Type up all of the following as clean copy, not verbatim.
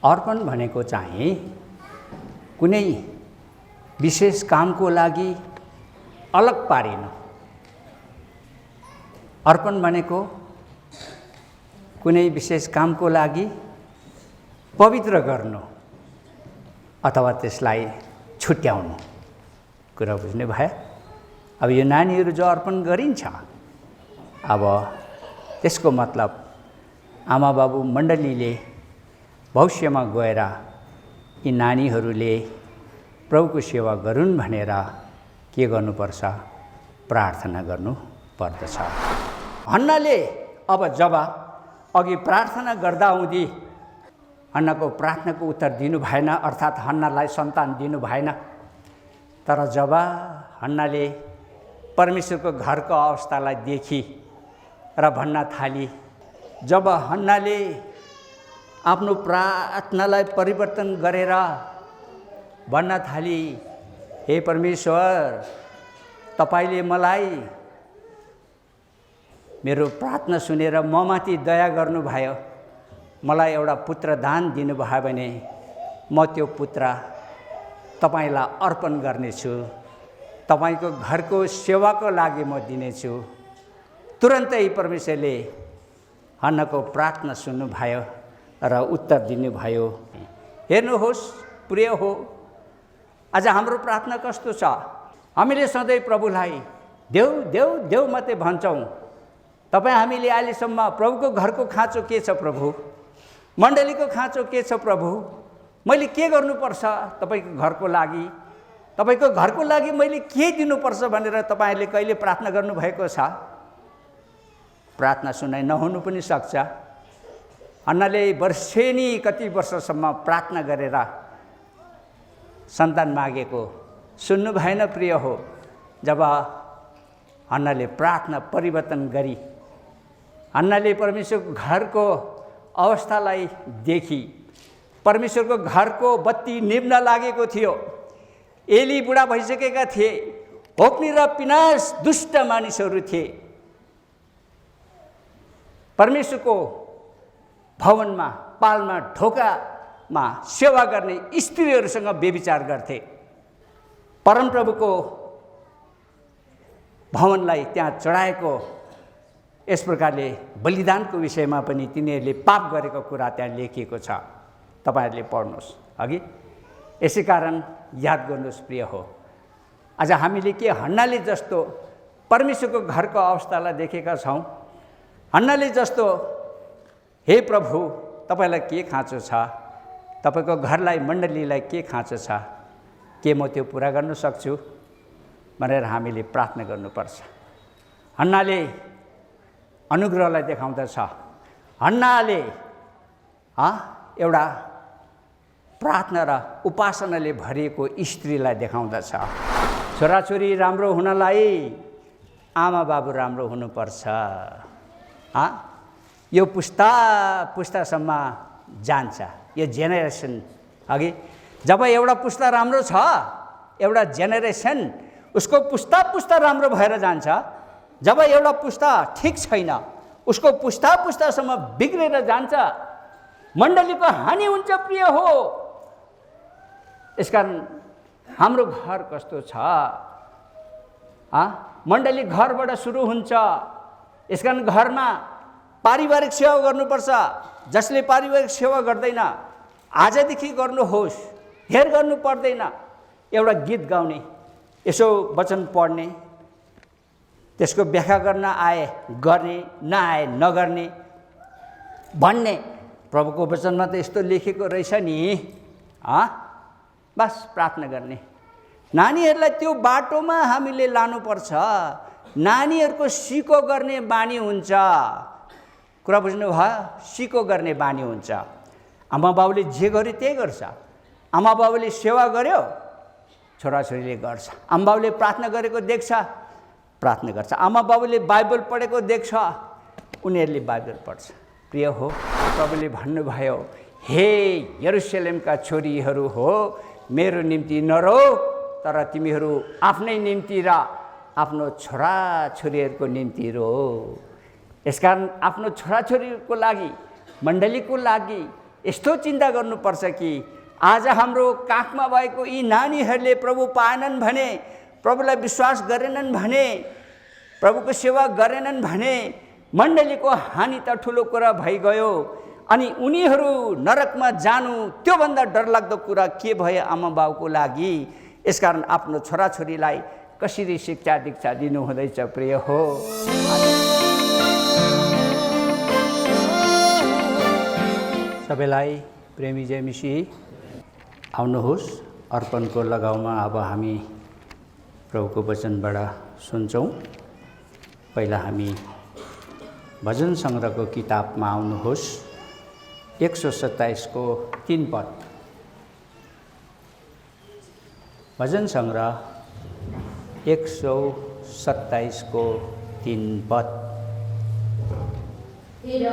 अर्पण भनेको चाहिँ कुनै विशेष कामको लागि अलग पारिनु। अर्पण भनेको कुनै विशेष कामको लागि पवित्र गर्नु अथवा त्यसलाई छुट्याउनु। कुरा बुझ्नु भयो? अब यो नानीहरू जो अर्पण गरिन्छ, अब त्यसको मतलब आमाबाबु मण्डलीले भविष्यमा गएर यी नानीहरूले प्रभुको सेवा गरून् भनेर के गर्नुपर्छ? प्रार्थना गर्नुपर्दछ। हन्नाले अब जब अघि प्रार्थना गर्दा हुँदी हन्नाको प्रार्थनाको उत्तर दिनु भएन, अर्थात् हन्नालाई सन्तान दिनु भएन। तर जब हन्नाले परमेश्वरको घरको अवस्थालाई देखी र भन्न थाली, जब हन्नाले आफ्नो प्रार्थनालाई परिवर्तन गरेर भन्न थाली, हे परमेश्वर, तपाईले मलाई मेरो प्रार्थना सुनेर ममाथि दया गर्नुभयो, मलाई एउटा पुत्र दान दिनुभयो भने म त्यो पुत्र तपाईलाई अर्पण गर्नेछु, तपाईको घरको सेवाको लागि म दिनेछु। तुरन्तै परमेश्वरले हन्नाको प्रार्थना सुन्नुभयो र उत्तर दिनुभयो। हेर्नुहोस् प्रिय हो, आज हाम्रो प्रार्थना कस्तो छ? हामीले सधैँ प्रभुलाई देऊ देऊ देऊ मात्रै भन्छौँ। तपाईँ हामीले अहिलेसम्म प्रभुको घरको खाँचो के छ प्रभु? मण्डलीको खाँचो के छ प्रभु? मैले के गर्नुपर्छ तपाईँको घरको लागि? तपाईँको घरको लागि मैले के दिनुपर्छ भनेर तपाईँहरूले कहिले प्रार्थना गर्नुभएको छ? प्रार्थना सुनाइ नहुनु पनि सक्छ। अन्नाले वर्षेनी कति वर्षसम्म प्रार्थना गरेर सन्तान मागेको सुन्नु भएन प्रिय हो। जब अन्नाले प्रार्थना परिवर्तन गरी अन्नाले परमेश्वरको घरको अवस्थालाई देखी, परमेश्वरको घरको बत्ती निभ्न लागेको थियो। एली बुढा भइसकेका थिए, होप्नी र पिनास दुष्ट मानिसहरू थिए। परमेश्वरको भवनमा, पालमा, ढोकामा सेवा गर्ने स्त्रीहरूसँग व्यभिचार गर्थे। परमप्रभुको भवनलाई त्यहाँ चढाएको यस प्रकारले बलिदानको विषयमा पनि तिनीहरूले पाप गरेको कुरा त्यहाँ लेखिएको छ। तपाईहरूले पढ्नुहोस् अघि। यसै कारण याद गर्नुहोस् प्रिय हो, आज हामीले के हन्नाले जस्तो परमेश्वरको घरको अवस्थालाई देखेका छौँ? हन्नाले जस्तो हे प्रभु तपाईलाई के खाँचो छ? तपाईँको घरलाई, मण्डलीलाई के खाँचो छ? के म त्यो पुरा गर्न सक्छु भनेर हामीले प्रार्थना गर्नुपर्छ। हन्नाले अनुग्रहलाई देखाउँदछ। हन्नाले एउटा प्रार्थना र उपासनाले भरिएको स्त्रीलाई देखाउँदछ। छोराछोरी राम्रो हुनलाई आमा बाबु राम्रो हुनुपर्छ। यो पुस्ता पुस्तासम्म जान्छ, यो जेनेरेसन अघि। जब एउटा पुस्ता राम्रो छ, एउटा जेनेरेसन उसको पुस्ता पुस्ता राम्रो भएर जान्छ। जब एउटा पुस्ता ठिक छैन, उसको पुस्ता पुस्तासम्म बिग्रेर जान्छ। मण्डलीको हानि हुन्छ प्रिय हो। यसकारण हाम्रो घर कस्तो छ? मण्डली घरबाट सुरु हुन्छ। यसकारण घरमा पारिवारिक सेवा गर्नुपर्छ। जसले पारिवारिक सेवा गर्दैन आजदेखि गर्नुहोस्, धेर गर्नु पर्दैन। एउटा गीत गाउने, यसो वचन पढ्ने, त्यसको व्याख्या गर्न आए गर्ने, नआए नगर्ने भन्ने। प्रभुको वचनमा त यस्तो लेखेको रहेछ नि, बस प्रार्थना गर्ने। नानीहरूलाई त्यो बाटोमा हामीले लानुपर्छ। नानीहरूको सिको गर्ने बानी हुन्छ। कुरा बुझ्नुभयो? सिको गर्ने बानी हुन्छ। आमा बाबुले जे गर्यो त्यही गर्छ। आमा बाबुले सेवा गर्यो, छोराछोरीले गर्छ। आमा बाबुले प्रार्थना गरेको देख्छ, प्रार्थना गर्छ। आमा बाबुले बाइबल पढेको देख्छ, उनीहरूले बाइबल पढ्छ। प्रिय हो, प्रभुले भन्नुभयो, हे यरुशलेमका छोरीहरू हो, मेरो निम्ति नरो, तर तिमीहरू आफ्नै निम्ति र आफ्नो छोराछोरीहरूको निम्ति रो। यसकारण आफ्नो छोराछोरीको लागि, मण्डलीको लागि, यस्तो चिन्ता गर्नुपर्छ कि आज हाम्रो काखमा भएको यी नानीहरूले प्रभु पाएनन् भने, प्रभुलाई विश्वास गरेनन् भने, प्रभुको सेवा गरेनन् भने मण्डलीको हानि त ठुलो कुरा भइगयो। अनि उनीहरू नरकमा जानु त्योभन्दा डरलाग्दो कुरा के भयो आमा बाउको लागि। यसकारण आफ्नो छोराछोरीलाई कसरी शिक्षा दीक्षा दिनुहुँदैछ प्रिय हो। सबैलाई प्रेमी जय मसीह। आउनुहोस् अर्पणको लगाउमा अब हामी प्रभुको वचनबाट सुन्छौँ। पहिला हामी भजन सङ्ग्रहको किताबमा आउनुहोस्। 127 को 3 पद। भजन सङ्ग्रह 127 को 3 पद। हेर,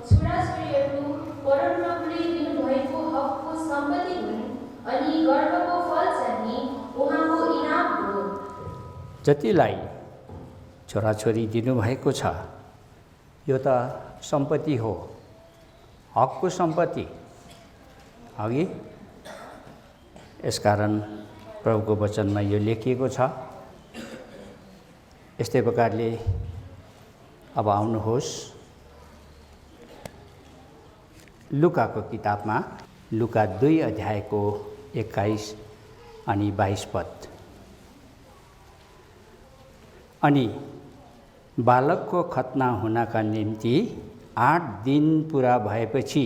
छोराछोरीहरू परमप्रभुले दिनुभएको हकको सम्पत्ति हुन् अनि गर्वको फल चाहिँ उहाँको इनाम हो। जतिलाई छोराछोरी दिनुभएको छ यो त सम्पत्ति हो, हकको सम्पत्ति अघि। यसकारण प्रभुको वचनमा यो लेखिएको छ। यस्तै प्रकारले अब आउनुहोस् लुकाको किताबमा, लुका 2 अध्यायको 21 अनि 22 पद। अनि बालकको खतना हुनका निम्ति 8 दिन पुरा भएपछि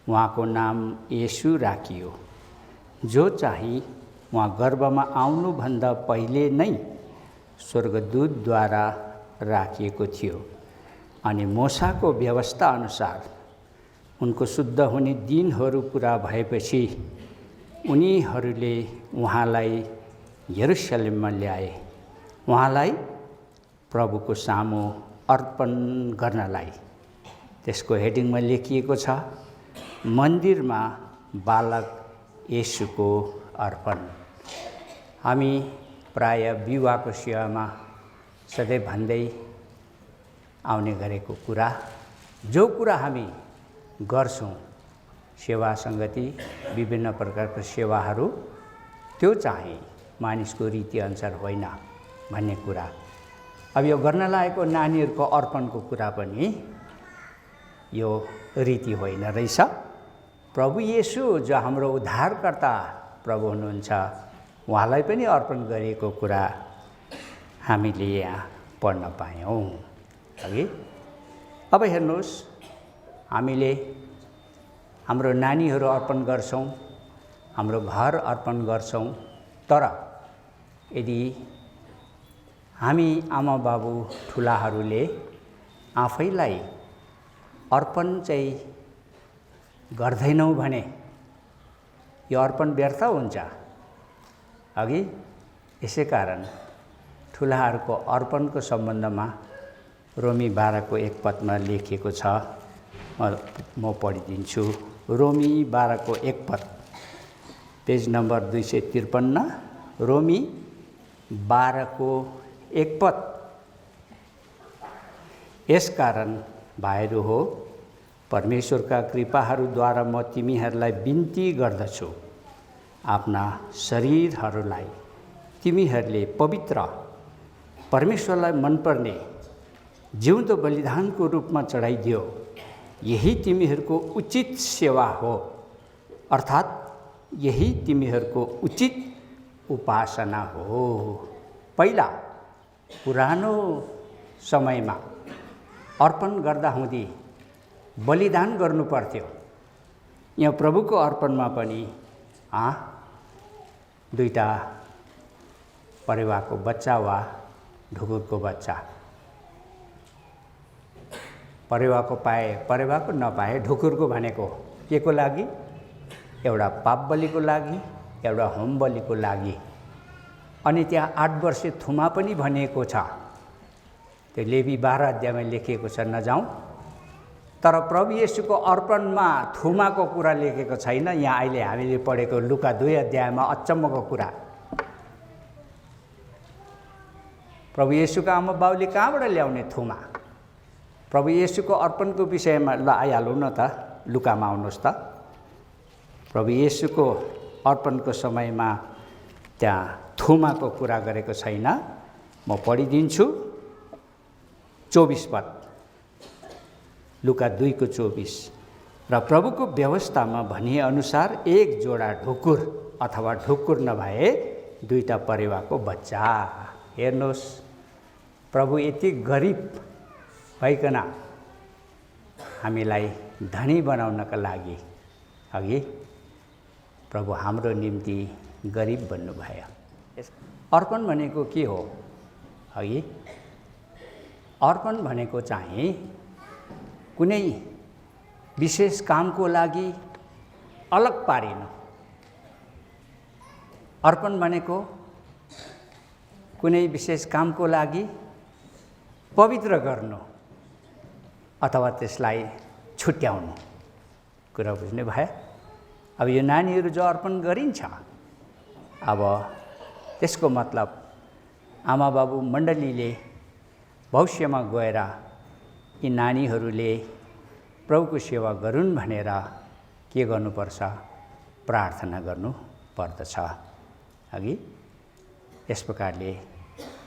उहाँको नाम येशू राखियो, जो चाहिँ उहाँ गर्भमा आउनुभन्दा पहिले नै स्वर्गदूतद्वारा राखिएको थियो। अनि मूसाको व्यवस्था अनुसार उनको शुद्ध हुने दिनहरू पुरा भएपछि उनीहरूले उहाँलाई यरुशलेममा ल्याए, उहाँलाई प्रभुको सामु अर्पण गर्नलाई। त्यसको हेडिङमा लेखिएको छ, मन्दिरमा बालक येशूको अर्पण। हामी प्राय विवाहको सेवामा सधैँ भन्दै आउने गरेको कुरा, जो कुरा हामी गर्छौँ सेवा सङ्गति विभिन्न प्रकारको सेवाहरू, त्यो चाहिँ मानिसको रीतिअनुसार होइन भन्ने कुरा। अब यो गर्न लागेको नानीहरूको अर्पणको कुरा पनि यो रीति होइन रहेछ। प्रभु येशू जो हाम्रो उद्धारकर्ता प्रभु हुनुहुन्छ, उहाँलाई पनि अर्पण गरिएको कुरा हामीले यहाँ पढ्न पायौँ अघि। अब हेर्नुहोस्, हामीले हाम्रो नानीहरू अर्पण गर्छौँ, हाम्रो घर अर्पण गर्छौँ, तर यदि हामी आमा बाबु ठुलाहरूले आफैलाई अर्पण चाहिँ गर्दैनौँ भने यो अर्पण व्यर्थ हुन्छ अघि। यसै कारण ठुलाहरूको अर्पणको सम्बन्धमा रोमी 12 को 1 पदमा लेखिएको छ। म पढिदिन्छु। रोमी 12 को 1 पद, पेज नम्बर 253। रोमी 12 को 1 पद। यसकारण भाइहरू हो, परमेश्वरका कृपाहरूद्वारा म तिमीहरूलाई बिन्ती गर्दछु, आफ्ना शरीरहरूलाई तिमीहरूले पवित्र, परमेश्वरलाई मनपर्ने जिउँदो बलिदानको रूपमा चढाइदियो। यही तिमीहरूको उचित सेवा हो, अर्थात् यही तिमीहरूको उचित उपासना हो। पहिला पुरानो समयमा अर्पण गर्दा हुँदी बलिदान गर्नु पर्थ्यो। यहाँ प्रभुको अर्पणमा पनि 2टा परेवाको बच्चा वा ढुकुरको बच्चा, परेवाको पाए परेवाको नपाए ढुकुरको भनेको के को लागि? एउटा पाप बलिको लागि, एउटा होम बलिको लागि। अनि त्यहाँ 8 वर्षे थुमा पनि भनिएको छ। त्यो लेवी 12 अध्यायमा लेखिएको छ, नजाउँ। तर प्रभु येशूको अर्पणमा थुमाको कुरा लेखेको छैन। यहाँ अहिले हामीले पढेको लुका 2 अध्यायमा अचम्मको कुरा। प्रभु येशूका आमा बाउले कहाँबाट ल्याउने थुमा? प्रभु येशूको अर्पणको विषयमा ल आइहालौँ न त। लुकामा आउनुहोस् त। प्रभु येशूको अर्पणको समयमा त्यहाँ थुमाको कुरा गरेको छैन। म पढिदिन्छु 24 पद, लुका 2:24। र प्रभुको व्यवस्थामा भनिएअनुसार एक जोडा ढुकुर अथवा ढुकुर नभए 2टा परेवाको बच्चा। हेर्नुहोस्, प्रभु यति गरिब भइकन हामीलाई धनी बनाउनका लागि अघि प्रभु हाम्रो निम्ति गरिब बन्नुभयो। अर्पण भनेको के हो? अघि अर्पण भनेको चाहिँ कुनै विशेष कामको लागि अलग पारिनु। अर्पण भनेको कुनै विशेष कामको लागि पवित्र गर्नु अथवा त्यसलाई छुट्याउनु। कुरा बुझ्नु भयो? अब यो नानीहरू जो अर्पण गरिन्छ, अब त्यसको मतलब आमाबाबु मण्डलीले भविष्यमा गएर यी नानीहरूले प्रभुको सेवा गरून् भनेर के गर्नुपर्छ? प्रार्थना गर्नुपर्दछ। अघि यस प्रकारले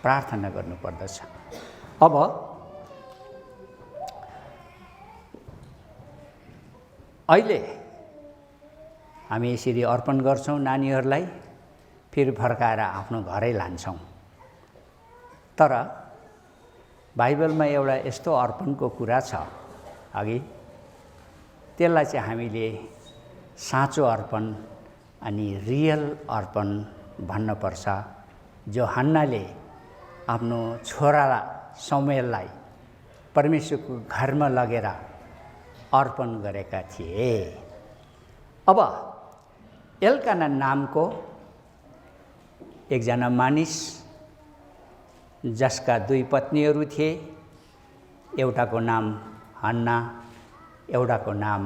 प्रार्थना गर्नुपर्दछ। अब अहिले हामी यसरी अर्पण गर्छौँ नानीहरूलाई, फेरि फर्काएर आफ्नो घरै लान्छौँ। तर बाइबलमा एउटा यस्तो अर्पणको कुरा छ अघि, त्यसलाई चाहिँ हामीले साँचो अर्पण अनि रियल अर्पण भन्नुपर्छ। जो हन्नाले आफ्नो छोरा समुएललाई परमेश्वरको घरमा लगेर अर्पण गरेका थिए। अब एल्काना नामको एकजना मानिस जसका 2 पत्नीहरू थिए, एउटाको नाम हन्ना, एउटाको नाम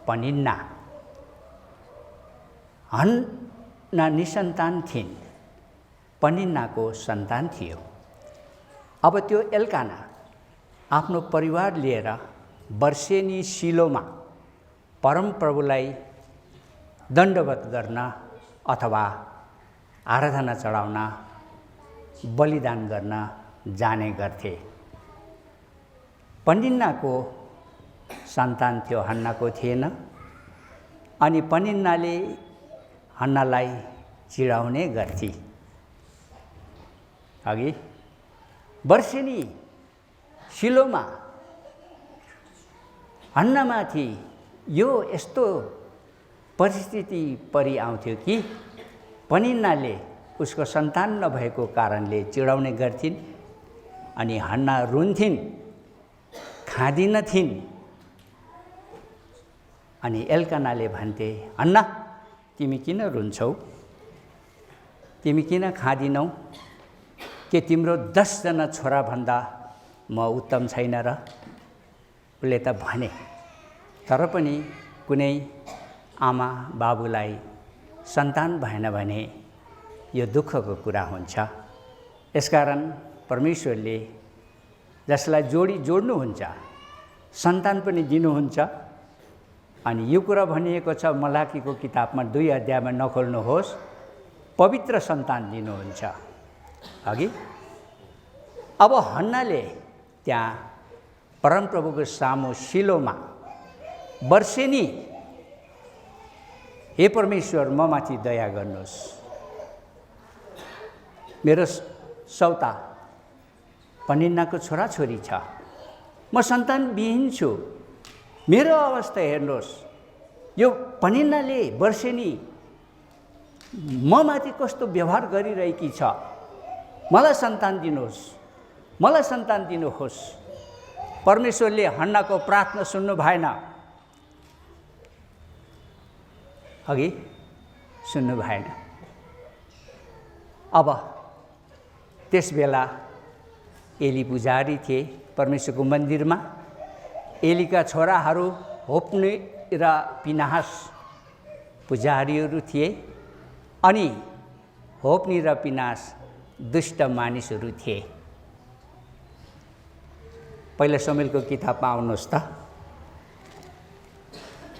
पनिन्ना। हन्ना निसन्तान थिइन्, पनिन्नाको सन्तान थियो। अब त्यो एल्काना आफ्नो परिवार लिएर वर्षेनी शिलोमा परमप्रभुलाई दण्डवत गर्न अथवा आराधना चढाउन, बलिदान गर्न जाने गर्थे। पनिन्नाको सन्तान थियो, हन्नाको थिएन। अनि पनिन्नाले हन्नालाई चिडाउने गर्थे। अघि वर्षेनी शिलोमा हन्नामाथि यो यस्तो परिस्थिति परिआउँथ्यो कि पनिन्नाले उसको सन्तान नभएको कारणले चिडाउने गर्थिन्। अनि हन्ना रुन्थिन्, खाँदिनथिन्। अनि एल्कानाले भन्थे, हन्ना तिमी किन रुन्छौ? तिमी किन खाँदिनौ? के तिम्रो 10 जना छोराभन्दा म उत्तम छैन र? उसले त भने। तर पनि कुनै आमा बाबुलाई सन्तान भएन भने यो दुःखको कुरा हुन्छ। यसकारण परमेश्वरले जसलाई जोड्नुहुन्छ सन्तान पनि दिनुहुन्छ। अनि यो कुरा भनिएको छ मलाकीको किताबमा 2 अध्यायमा, नखोल्नुहोस्, पवित्र सन्तान दिनुहुन्छ। अघि अब हन्नाले त्यहाँ परमप्रभुको सामु शिलोमा वर्षेनी, हे परमेश्वर म माथि दया गर्नुहोस्, मेरो सौता पनिन्नाको छोराछोरी छ, म सन्तान विहीन छु, मेरो अवस्था हेर्नुहोस्, यो पनिन्नाले वर्षेनी म माथि कस्तो व्यवहार गरिरहेकी छ, मलाई सन्तान दिनुहोस्, मलाई सन्तान दिनुहोस्। परमेश्वरले हन्नाको प्रार्थना सुन्नु भएन। अघि सुन्नु भएन। अब त्यसबेला एली पुजारी थिए परमेश्वरको मन्दिरमा। एलीका छोराहरू होप्नी र पिनाहास पुजारीहरू थिए। अनि होप्नी र पिनाहास दुष्ट मानिसहरू थिए। पहिलो शमूएलको किताबमा आउनुहोस् त।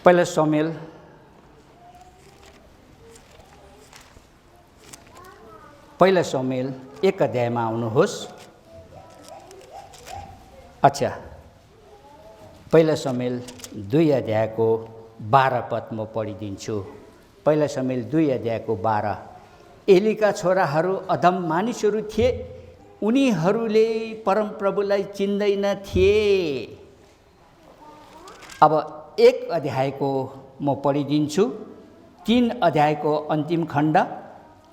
पहिला समुएल एक अध्यायमा आउनुहोस्। अच्छा, पहिला समुएल 2 अध्यायको 12 पद म पढिदिन्छु। पहिला समुएल 2 अध्यायको 12। एलीका छोराहरू अधम मानिसहरू थिए, उनीहरूले परमप्रभुलाई चिन्दैनथे। अब 1 अध्यायको म पढिदिन्छु, 3 अध्यायको अन्तिम खण्ड।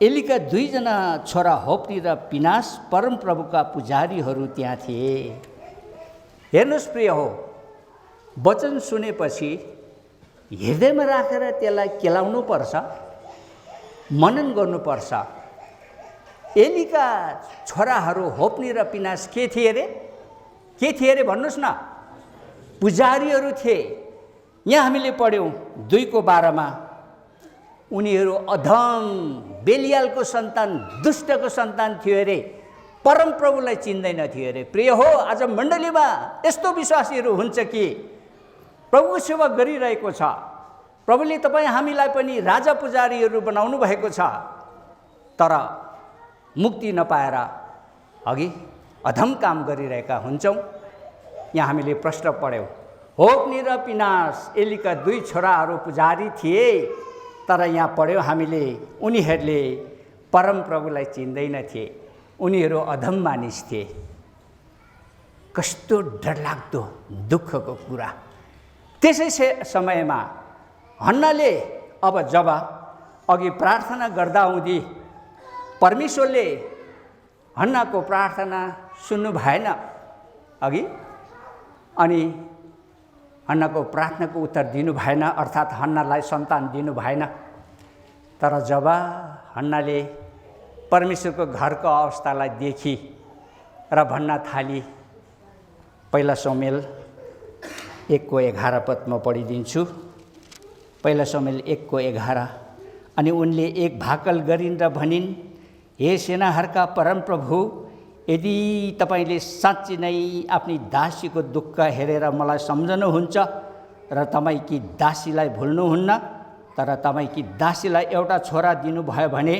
एलीका 2 जना छोरा होप्नी र पिनास परमप्रभुका पुजारीहरू त्यहाँ थिए। हेर्नुहोस् प्रिय हो, वचन सुनेपछि हृदयमा राखेर त्यसलाई केलाउनु पर्छ, मनन गर्नुपर्छ। एलीका छोराहरू होप्नी र पिनास के थिए अरे? के थिए अरे भन्नुहोस् न? पुजारीहरू थिए। यहाँ हामीले पढ्यौँ 2:12मा, उनीहरू अधम बेलियालको सन्तान, दुष्टको सन्तान थियो अरे, परमप्रभुलाई चिन्दैन थियो अरे। प्रिय हो, आज मण्डलीमा यस्तो विश्वासीहरू हुन्छ कि प्रभुको सेवा गरिरहेको छ, प्रभुले तपाईँ हामीलाई पनि राजा पुजारीहरू बनाउनु भएको छ, तर मुक्ति नपाएर अघि अधम काम गरिरहेका हुन्छौँ। यहाँ हामीले प्रश्न पढ्यौँ, होप्नी र पिनास एलीका 2 छोराहरू पुजारी थिए, तर यहाँ पढ्यौँ हामीले उनीहरूले परमप्रभुलाई चिन्दैनथे, उनीहरू अधम मानिस थिए। कस्तो डरलाग्दो दुःखको कुरा। त्यसै समयमा हन्नाले जब अघि प्रार्थना गर्दा हुँदी परमेश्वरले हन्नाको प्रार्थना सुन्नु भएन अघि, अनि हन्नाको प्रार्थनाको उत्तर दिनु भएन, अर्थात् हन्नालाई सन्तान दिनु भएन। तर जब हन्नाले परमेश्वरको घरको अवस्थालाई देखी र भन्न थाली, पहिला समुएल 1:11 पद म पढिदिन्छु। पहिला समुएल 1:11। अनि उनले एक भाकल गरिन् र भनिन्, हे सेनाहरूका परमप्रभु, यदि तपाईँले साँच्चै नै आफ्नी दासीको दुःख हेरेर मलाई सम्झनुहुन्छ र तपाईँकी दासीलाई भुल्नुहुन्न, तर तपाईँकी दासीलाई एउटा छोरा दिनुभयो भने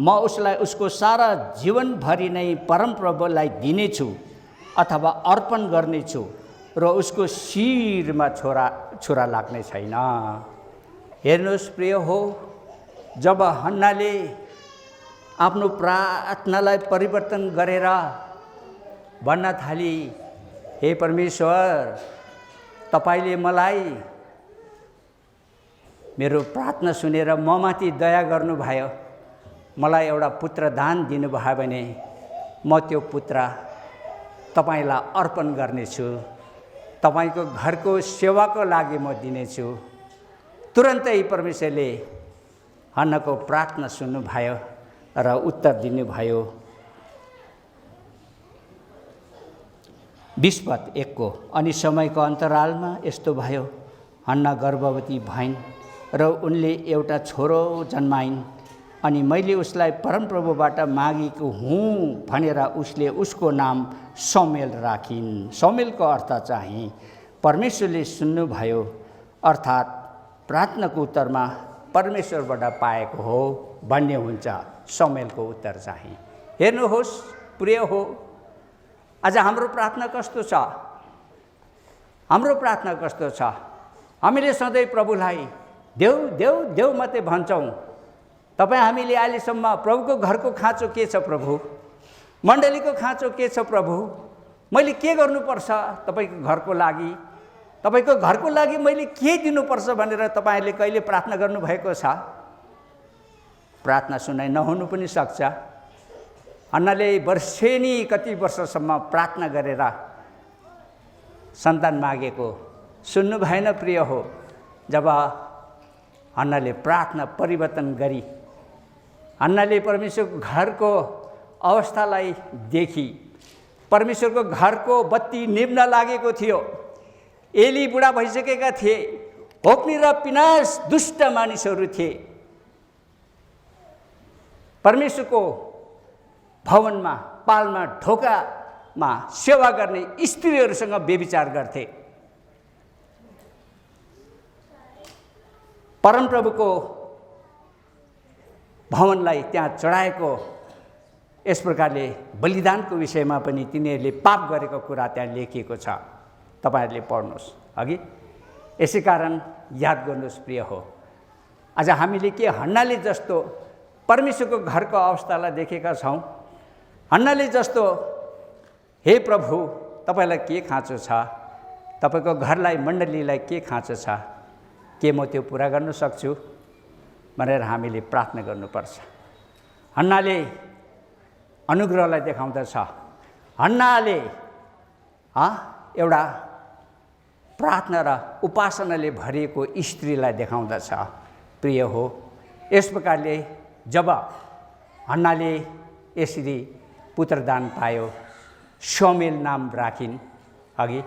म उसलाई उसको सारा जीवनभरि नै परमप्रभुलाई दिनेछु अथवा अर्पण गर्नेछु र उसको शिरमा छुरा लाग्ने छैन। हेर्नुहोस् प्रिय हो, जब हन्नाले आफ्नो प्रार्थनालाई परिवर्तन गरेर भन्न थाली, हे परमेश्वर, तपाईँले मलाई मेरो प्रार्थना सुनेर ममाथि दया गर्नुभयो, मलाई एउटा पुत्र दान दिनुभयो भने म त्यो पुत्र तपाईँलाई अर्पण गर्नेछु, तपाईँको घरको सेवाको लागि म दिनेछु। तुरन्तै परमेश्वरले हन्नाको प्रार्थना सुन्नुभयो र उत्तर दिनुभयो। 20 पद 1 को। अनि समयको अन्तरालमा यस्तो भयो, हन्ना गर्भवती भइन् र उनले एउटा छोरो जन्माइन्। अनि मैले उसलाई परमप्रभुबाट मागेको हुँ भनेर उसले उसको नाम समुएल राखिन्। समुएलको अर्थ चाहिँ परमेश्वरले सुन्नुभयो, अर्थात् प्रार्थनाको उत्तरमा परमेश्वरबाट पाएको हो भन्ने हुन्छ समुएलको उत्तर चाहिँ। हेर्नुहोस् प्रिय हो, आज हाम्रो प्रार्थना कस्तो छ? हाम्रो प्रार्थना कस्तो छ? हामीले सधैँ प्रभुलाई देऊ देऊ देऊ मात्रै भन्छौँ। तपाईँ हामीले अहिलेसम्म प्रभुको घरको खाँचो के छ प्रभु? मण्डलीको खाँचो के छ प्रभु? मैले के गर्नुपर्छ तपाईँको घरको लागि? तपाईँको घरको लागि मैले के दिनुपर्छ भनेर तपाईँहरूले कहिले प्रार्थना गर्नुभएको छ? प्रार्थना सुनाइ नहुनु पनि सक्छ। अन्नाले वर्षेनी कति वर्षसम्म प्रार्थना गरेर सन्तान मागेको सुन्नु भएन प्रिय हो। जब हन्नाले प्रार्थना परिवर्तन गरी हन्नाले परमेश्वरको घरको अवस्थालाई देखी, परमेश्वरको घरको बत्ती निभ्न लागेको थियो। एली बुढा भइसकेका थिए, होप्नी र पिनास दुष्ट मानिसहरू थिए। परमेश्वरको भवनमा, पालमा, ढोकामा सेवा गर्ने स्त्रीहरूसँग व्यभिचार गर्थे। परमप्रभुको भवनलाई त्यहाँ चढाएको यस प्रकारले बलिदानको विषयमा पनि तिनीहरूले पाप गरेको कुरा त्यहाँ लेखिएको छ। तपाईहरूले पढ्नुहोस् अघि। यसै कारण याद गर्नुहोस् प्रिय हो, आज हामीले के हन्नाले जस्तो परमेश्वरको घरको अवस्थालाई देखेका छौँ? हन्नाले जस्तो हे प्रभु तपाईँलाई के खाँचो छ, तपाईँको घरलाई मण्डलीलाई के खाँचो छ, के म त्यो पुरा गर्न सक्छु भनेर हामीले प्रार्थना गर्नुपर्छ। हन्नाले अनुग्रहलाई देखाउँदछ। हन्नाले एउटा प्रार्थना र उपासनाले भरिएको स्त्रीलाई देखाउँदछ। प्रिय हो, यस प्रकारले जब हन्नाले यसरी पुत्रदान पायो, शमुएल नाम राखिन् अघि,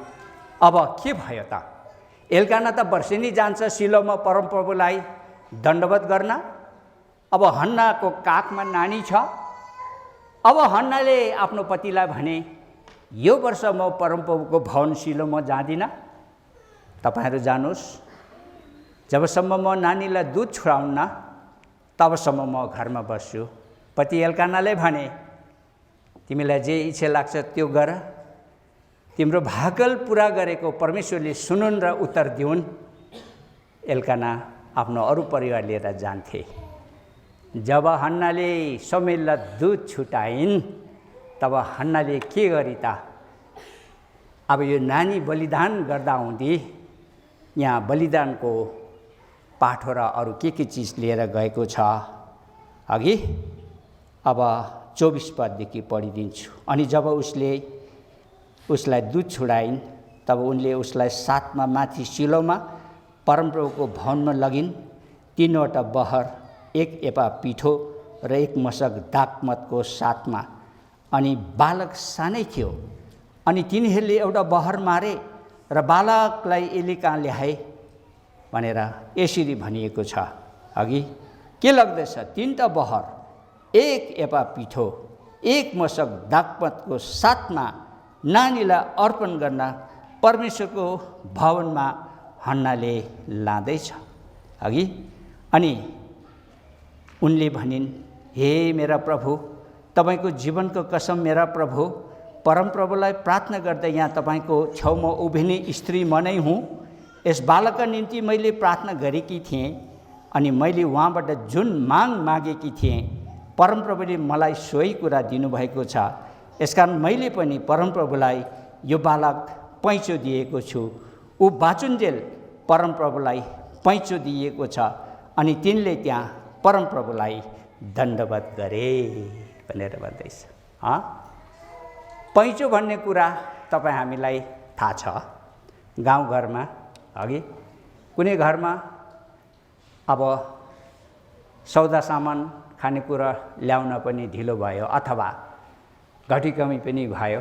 अब के भयो त? एल्काना त वर्षेनी जान्छ सिलोमा परमप्रभुलाई दण्डवत गर्न। अब हन्नाको काखमा नानी छ। अब हन्नाले आफ्नो पतिलाई भने, यो वर्ष म परमप्रभुको भवन सिलोमा जाँदिनँ, तपाईँहरू जानुहोस्, जबसम्म म नानीलाई दुध छुडाउन्न तबसम्म म घरमा बस्छु। पति एल्कानाले भने, तिमीलाई जे इच्छा लाग्छ त्यो गर, तिम्रो भाकल पुरा गरेको परमेश्वरले सुनुन् र उत्तर दिउन्। एल्काना आफ्नो अरू परिवार लिएर जान्थे। जब हन्नाले शमुएललाई दुध छुटाइन् तब हन्नाले के गरी त? अब यो नानी बलिदान गर्दा हुँदी यहाँ बलिदानको पाठो र अरू के चिज लिएर गएको छ अघि। अब 24 पददेखि पढिदिन्छु। अनि जब उसलाई दुध छुडाइन् तब उनले उसलाई साथमा माथि सिलोमा परमप्रभुको भवनमा लगिन्। 3वटा बहर, 1 एपा पिठो र 1 मशक दाखमतको साथमा। अनि बालक सानै थियो। अनि तिनीहरूले एउटा बहर मारे र बालकलाई एली कहाँ ल्याए भनेर यसरी भनिएको छ अघि। के लाग्दछ? 3टा बहर, 1 एपा पिठो, 1 मशक दाखमतको साथमा नानीलाई अर्पण गर्न परमेश्वरको भवनमा हन्नाले लाँदैछ अघि। अनि उनले भनिन्, हे मेरा प्रभु, तपाईँको जीवनको कसम मेरा प्रभु, परमप्रभुलाई प्रार्थना गर्दा यहाँ तपाईँको छेउमा उभिने स्त्री म नै हुँ। यस बालकका निम्ति मैले प्रार्थना गरेकी थिएँ अनि मैले उहाँबाट जुन माग मागेकी थिएँ परमप्रभुले मलाई सोही कुरा दिनुभएको छ। यसकारण मैले पनि परमप्रभुलाई यो बालक पैँचो दिएको छु। ऊ बाँचुन्जेल परमप्रभुलाई पैँचो दिएको छ। अनि तिनले त्यहाँ परमप्रभुलाई दण्डवत गरे भनेर भन्दैछ। पैँचो भन्ने कुरा तपाईँ हामीलाई थाहा छ। गाउँघरमा अघि कुनै घरमा अब सौदा सामान खानेकुरा ल्याउन पनि ढिलो भयो अथवा घटी कमी पनि भयो,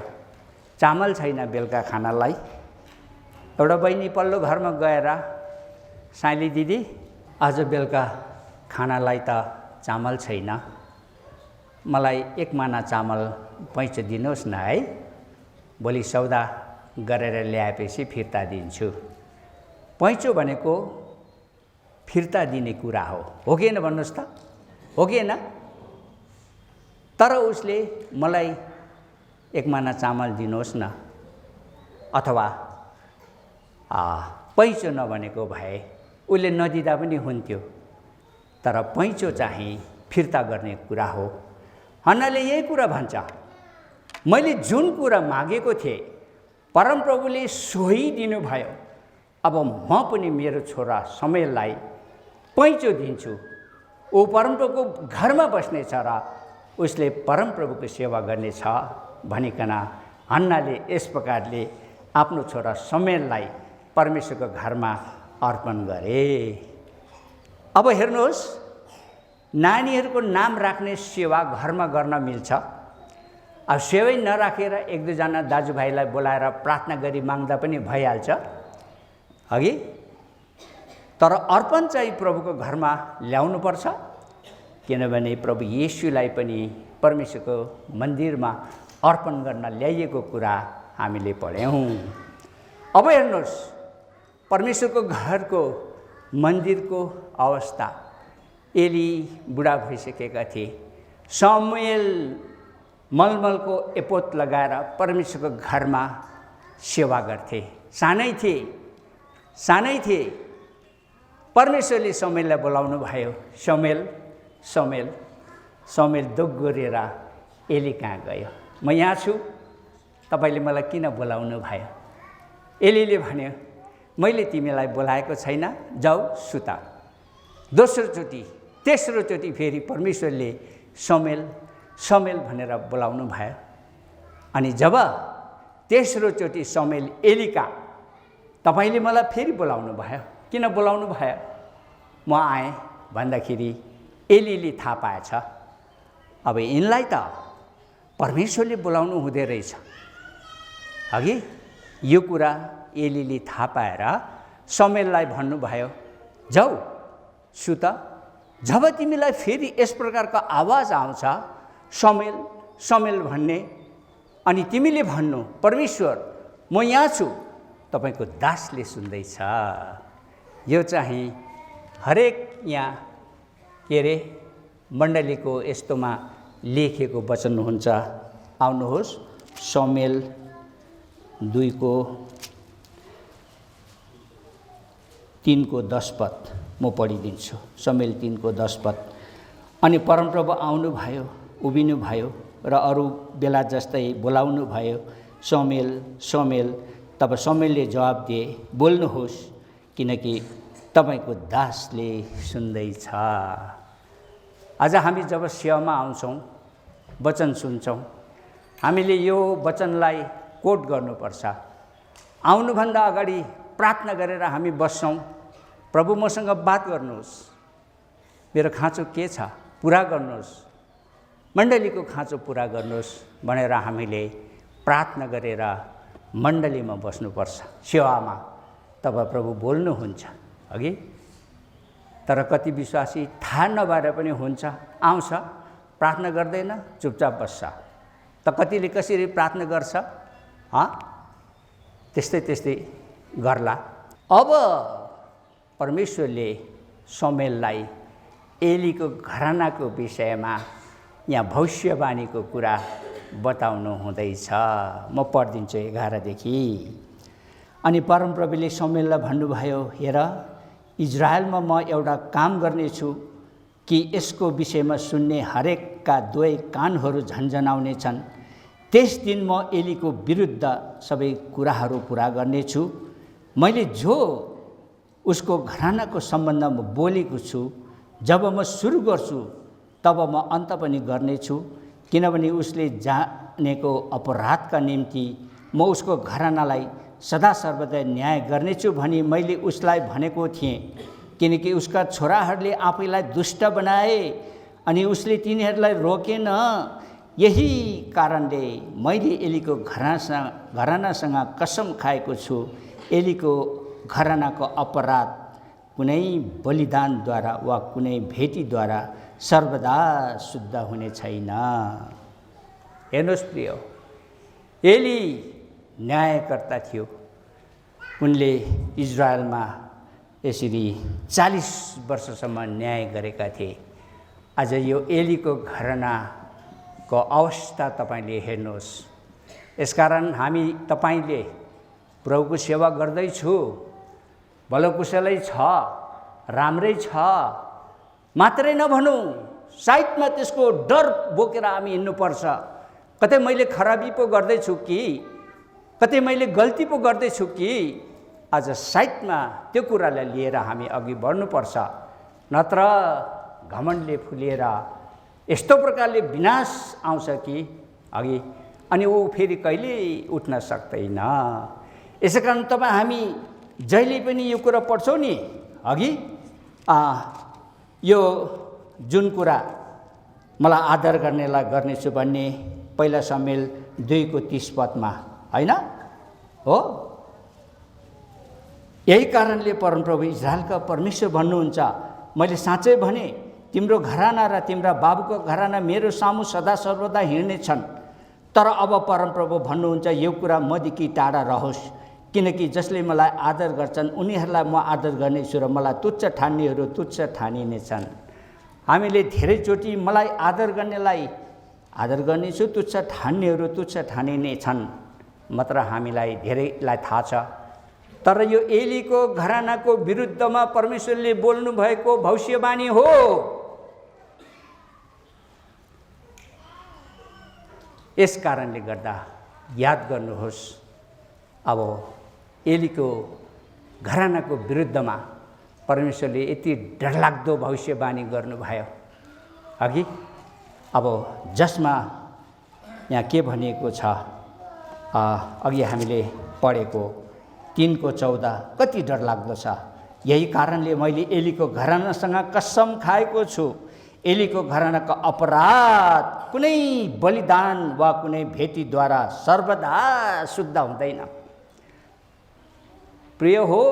चामल छैन बेलुका खानालाई, एउटा बहिनी पल्लो घरमा गएर, साइली दिदी आज बेलुका खानालाई त चामल छैन, मलाई 1 माना चामल पैँचो दिनुहोस् न है, भोलि सौदा गरेर ल्याएपछि फिर्ता दिन्छु। पैँचो भनेको फिर्ता दिने कुरा हो कि होइन भन्नुहोस् त? हो कि होइन? तर उसले मलाई 1 माना चामल दिनुहोस् न अथवा पैँचो नभनेको भए उसले नदिँदा पनि हुन्थ्यो, तर पैँचो चाहिँ फिर्ता गर्ने कुरा हो। हन्नाले यही कुरा भन्छ, मैले जुन कुरा मागेको थिएँ परमप्रभुले सोही दिनुभयो। अब म पनि मेरो छोरा शमुएललाई पैँचो दिन्छु। ऊ परमप्रभुको घरमा बस्नेछ र उसले परमप्रभुको सेवा गर्नेछ भनिकन हन्नाले यस प्रकारले आफ्नो छोरा शमुएललाई परमेश्वरको घरमा अर्पण गरे। अब हेर्नुहोस्, नानीहरूको नाम राख्ने सेवा घरमा गर्न मिल्छ। अब सेवै नराखेर 1-2 जना दाजुभाइलाई बोलाएर प्रार्थना गरी माग्दा पनि भइहाल्छ अघि। तर अर्पण चाहिँ प्रभुको घरमा ल्याउनुपर्छ, किनभने प्रभु येशूलाई पनि परमेश्वरको मन्दिरमा अर्पण गर्न ल्याइएको कुरा हामीले पढ्यौँ। अब हेर्नुहोस्, परमेश्वरको घरको मन्दिरको अवस्था। एली बुढा भइसकेका थिए। शमुएल मलमलको एपोत लगाएर परमेश्वरको घरमा सेवा गर्थे। सानै थिए। परमेश्वरले शमुएललाई बोलाउनु भयो, शमुएल शमुएल। शमुएल दोगोरेर एली कहाँ गयो? म यहाँ छु, तपाईँले मलाई किन बोलाउनु भयो? एलीले भन्यो, मैले तिमीलाई बोलाएको छैन, जाऊ सुता। दोस्रोचोटि तेस्रोचोटि फेरि परमेश्वरले शमुएल शमुएल भनेर बोलाउनु भयो। अनि जब तेस्रोचोटि शमुएल एलीका, तपाईँले मलाई फेरि बोलाउनु भयो, किन बोलाउनु भयो? म आएँ भन्दाखेरि एलीले थाहा पाएछ, अब यिनलाई त परमेश्वरले बोलाउनु हुँदै रहेछ। अघि यो कुरा एलीले थाहा पाएर शमुएललाई भन्नुभयो, जाऊ सुत। जब तिमीलाई फेरि यस प्रकारको आवाज आउँछ, शमुएल शमुएल भन्ने, अनि तिमीले भन्नु, परमेश्वर म यहाँ छु, तपाईँको दासले सुन्दैछ। यो चाहिँ हरेक यहाँ मण्डलीको यस्तोमा लेखेको वचन हुन्छ। आउनुहोस्, शमुएल 2:3-10 म पढिदिन्छु। शमुएल 3:10। अनि परमप्रभु आउनुभयो, उभिनुभयो र अरू बेला जस्तै बोलाउनु भयो, शमुएल शमुएल। तब शमुएलले जवाब दिए, बोल्नुहोस्, किनकि तपाईँको दासले सुन्दैछ। आज हामी जब सेवामा आउँछौँ, वचन सुन्छौँ, हामीले यो वचनलाई कोट गर्नुपर्छ। आउनुभन्दा अगाडि प्रार्थना गरेर हामी बस्छौँ, प्रभु मसँग बात गर्नुहोस्, मेरो खाँचो के छ पुरा गर्नुहोस्, मण्डलीको खाँचो पुरा गर्नुहोस् भनेर हामीले प्रार्थना गरेर मण्डलीमा बस्नुपर्छ, सेवामा। तब प्रभु बोल्नुहुन्छ अघि। तर कति विश्वासी थाहा नभएर पनि हुन्छ, आउँछ, प्रार्थना गर्दैन, चुपचाप बस्छ। त कतिले कसरी प्रार्थना गर्छ? त्यस्तै गर्ला। अब परमेश्वरले शमुएललाई एलीको घरानाको विषयमा यहाँ भविष्यवाणीको कुरा बताउनु हुँदैछ। म पढिदिन्छु 11देखि। अनि परमप्रभुले शमुएललाई भन्नुभयो, हेर, इजरायलमा म एउटा काम गर्नेछु कि यसको विषयमा सुन्ने हरेकका दुवै कानहरू झन्झनाउने छन्। त्यस दिन म एलीको विरुद्ध सबै कुराहरू पुरा गर्नेछु। मैले जो उसको घरानाको सम्बन्धमा बोलेको छु, जब म सुरु गर्छु तब म अन्त पनि गर्नेछु, किनभने उसले जानेको अपराधका निम्ति म उसको घरानालाई सदा सर्वदा न्याय गर्नेछु भनी मैले उसलाई भनेको थिएँ। किनकि उसका छोराहरूले आफैलाई दुष्ट बनाए अनि उसले तिनीहरूलाई रोकेन। यही कारणले मैले एलीको घरानासँग कसम खाएको छु, एलीको घरानाको अपराध कुनै बलिदानद्वारा वा कुनै भेटीद्वारा सर्वदा शुद्ध हुने छैन। हेर्नुहोस् प्रिय, एली न्यायकर्ता थियो। उनले इजरायलमा यसरी 40 वर्षसम्म न्याय गरेका थिए। आज यो एलीको घरानाको अवस्था तपाईँले हेर्नुहोस्। यसकारण हामी तपाईँले प्रभुको सेवा गर्दैछु, भलोकुशलै छ, राम्रै छ मात्रै नभनौँ, साइडमा त्यसको डर बोकेर हामी हिँड्नुपर्छ। कतै मैले खराबी पो गर्दैछु कि, कतै मैले गल्ती पो गर्दैछु कि, आज साइडमा त्यो कुरालाई लिएर हामी अघि बढ्नुपर्छ। नत्र घमण्डले फुलिएर यस्तो प्रकारले विनाश आउँछ कि अघि, अनि ऊ फेरि कहिल्यै उठ्न सक्दैन। यसै कारण तपाईँ हामी जहिले पनि यो कुरा पढ्छौँ नि अघि, यो जुन कुरा मलाई आदर गर्नेलाई गर्नेछु भन्ने 1 शमुएल 2:30 होइन हो? यही कारणले परमप्रभु इजरायलका परमेश्वर भन्नुहुन्छ, मैले साँच्चै भने तिम्रो घराना र तिम्रा बाबुको घराना मेरो सामु सदा सर्वदा हिँड्ने छन्। तर अब परमप्रभु भन्नुहुन्छ, यो कुरा मदेखि टाढा रहोस्, किनकि जसले मलाई आदर गर्छन् उनीहरूलाई म आदर गर्नेछु र मलाई तुच्छ ठान्नेहरू तुच्छ ठानिनेछन्। हामीले धेरैचोटि मलाई आदर गर्नेलाई आदर गर्नेछु, तुच्छ ठान्नेहरू तुच्छ ठानिनेछन् मात्र हामीलाई धेरैलाई थाहा छ। तर यो एलीको घरानाको विरुद्धमा परमेश्वरले बोल्नु भएको भविष्यवाणी हो। यस कारणले गर्दा याद गर्नुहोस्, अब एलीको घरानाको विरुद्धमा परमेश्वरले यति डरलाग्दो भविष्यवाणी गर्नुभयो अघि। अब जसमा यहाँ के भनिएको छ, अघि हामीले पढेको 3:14 कति डरलाग्दो छ। यही कारणले मैले एलीको घरानासँग कसम खाएको छु, एलीको घरानाको अपराध कुनै बलिदान वा कुनै भेटीद्वारा सर्वदा शुद्ध हुँदैन। प्रिय हो,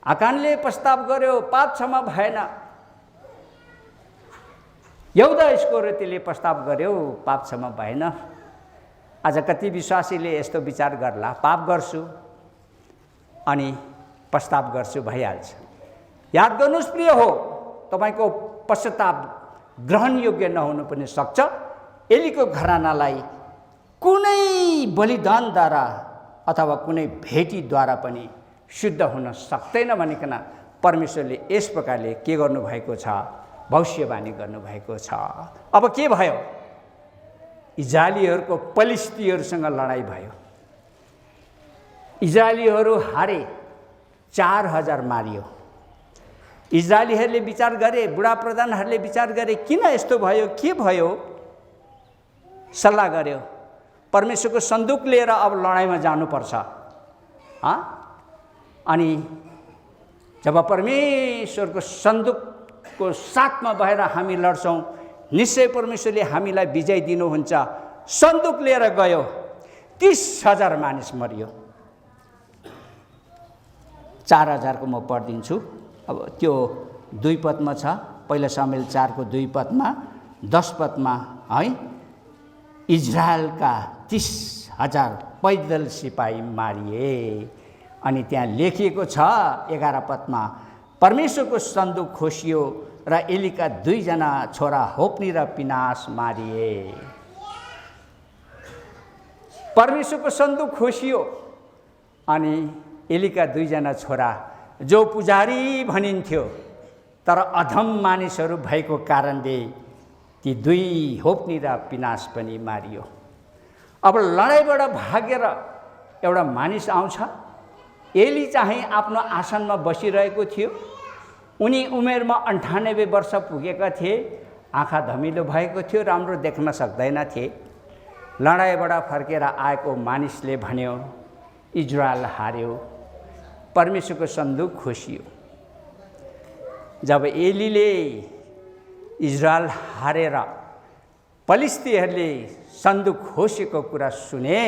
आकानले प्रस्ताव गर्यो, पाप क्षमा भएन। यहुदा इस्करियोतीले प्रस्ताव गर्यो, पाप क्षमा भएन। आज कति विश्वासीले यस्तो विचार गर्ला, पाप गर्छु अनि प्रस्ताव गर्छु भइहाल्छ। याद गर्नुहोस् प्रिय हो, तपाईको पश्चाताप ग्रहण योग्य नहुनु पनि सक्छ। एलीको घरानालाई कुनै बलिदानद्वारा अथवा कुनै भेटीद्वारा पनि शुद्ध हुन सक्दैन भनिकन परमेश्वरले यस प्रकारले के गर्नुभएको छ, भविष्यवाणी गर्नुभएको छ। अब के भयो, इजरायलीहरूको पलिस्तीहरूसँग लडाइँ भयो। इजरायलीहरू हारे, 4000 मारियो। इजरायलीहरूले विचार गरे, बुढाप्रधानहरूले विचार गरे, किन यस्तो भयो, के भयो? सल्लाह गर्यो, परमेश्वरको सन्दुक लिएर अब लडाइँमा जानुपर्छ। अनि जब परमेश्वरको सन्दुकको साथमा भएर हामी लड्छौँ, निश्चय परमेश्वरले हामीलाई विजय दिनुहुन्छ। सन्दुक लिएर गयो, 30,000 मानिस मरियो। 4,000 को म पढिदिन्छु। अब त्यो 2 पदमा छ, पहिला सामुएल 4 को 2 पदमा, 10 पदमा है, इजरायलका 30,000 पैदल सिपाही मारिए। अनि त्यहाँ लेखिएको छ 11 पदमा, परमेश्वरको सन्दुक खोसियो र एलीका 2 जना छोरा होप्नी र पिनास मारिए। परमेश्वरको सन्दुक खोसियो अनि एलीका 2 जना छोरा जो पुजारी भनिन्थ्यो तर अधम मानिसहरू भएको कारणले ती 2 होप्नी र पिनास पनि मारियो। अब लडाइँबाट भागेर एउटा मानिस आउँछ। एली चाहिँ आफ्नो आसनमा बसिरहेको थियो। उनी उमेरमा 98 वर्ष पुगेका थिए, आँखा धमिलो भएको थियो, राम्रो देख्न सक्दैन थिए। लडाइँबाट फर्केर आएको मानिसले भन्यो, इजरायल हार्यो, परमेश्वरको सन्दुक खोसियो। जब एलीले इजरायल हारेर पलिस्तीहरूले सन्दुक खोसेको कुरा सुने,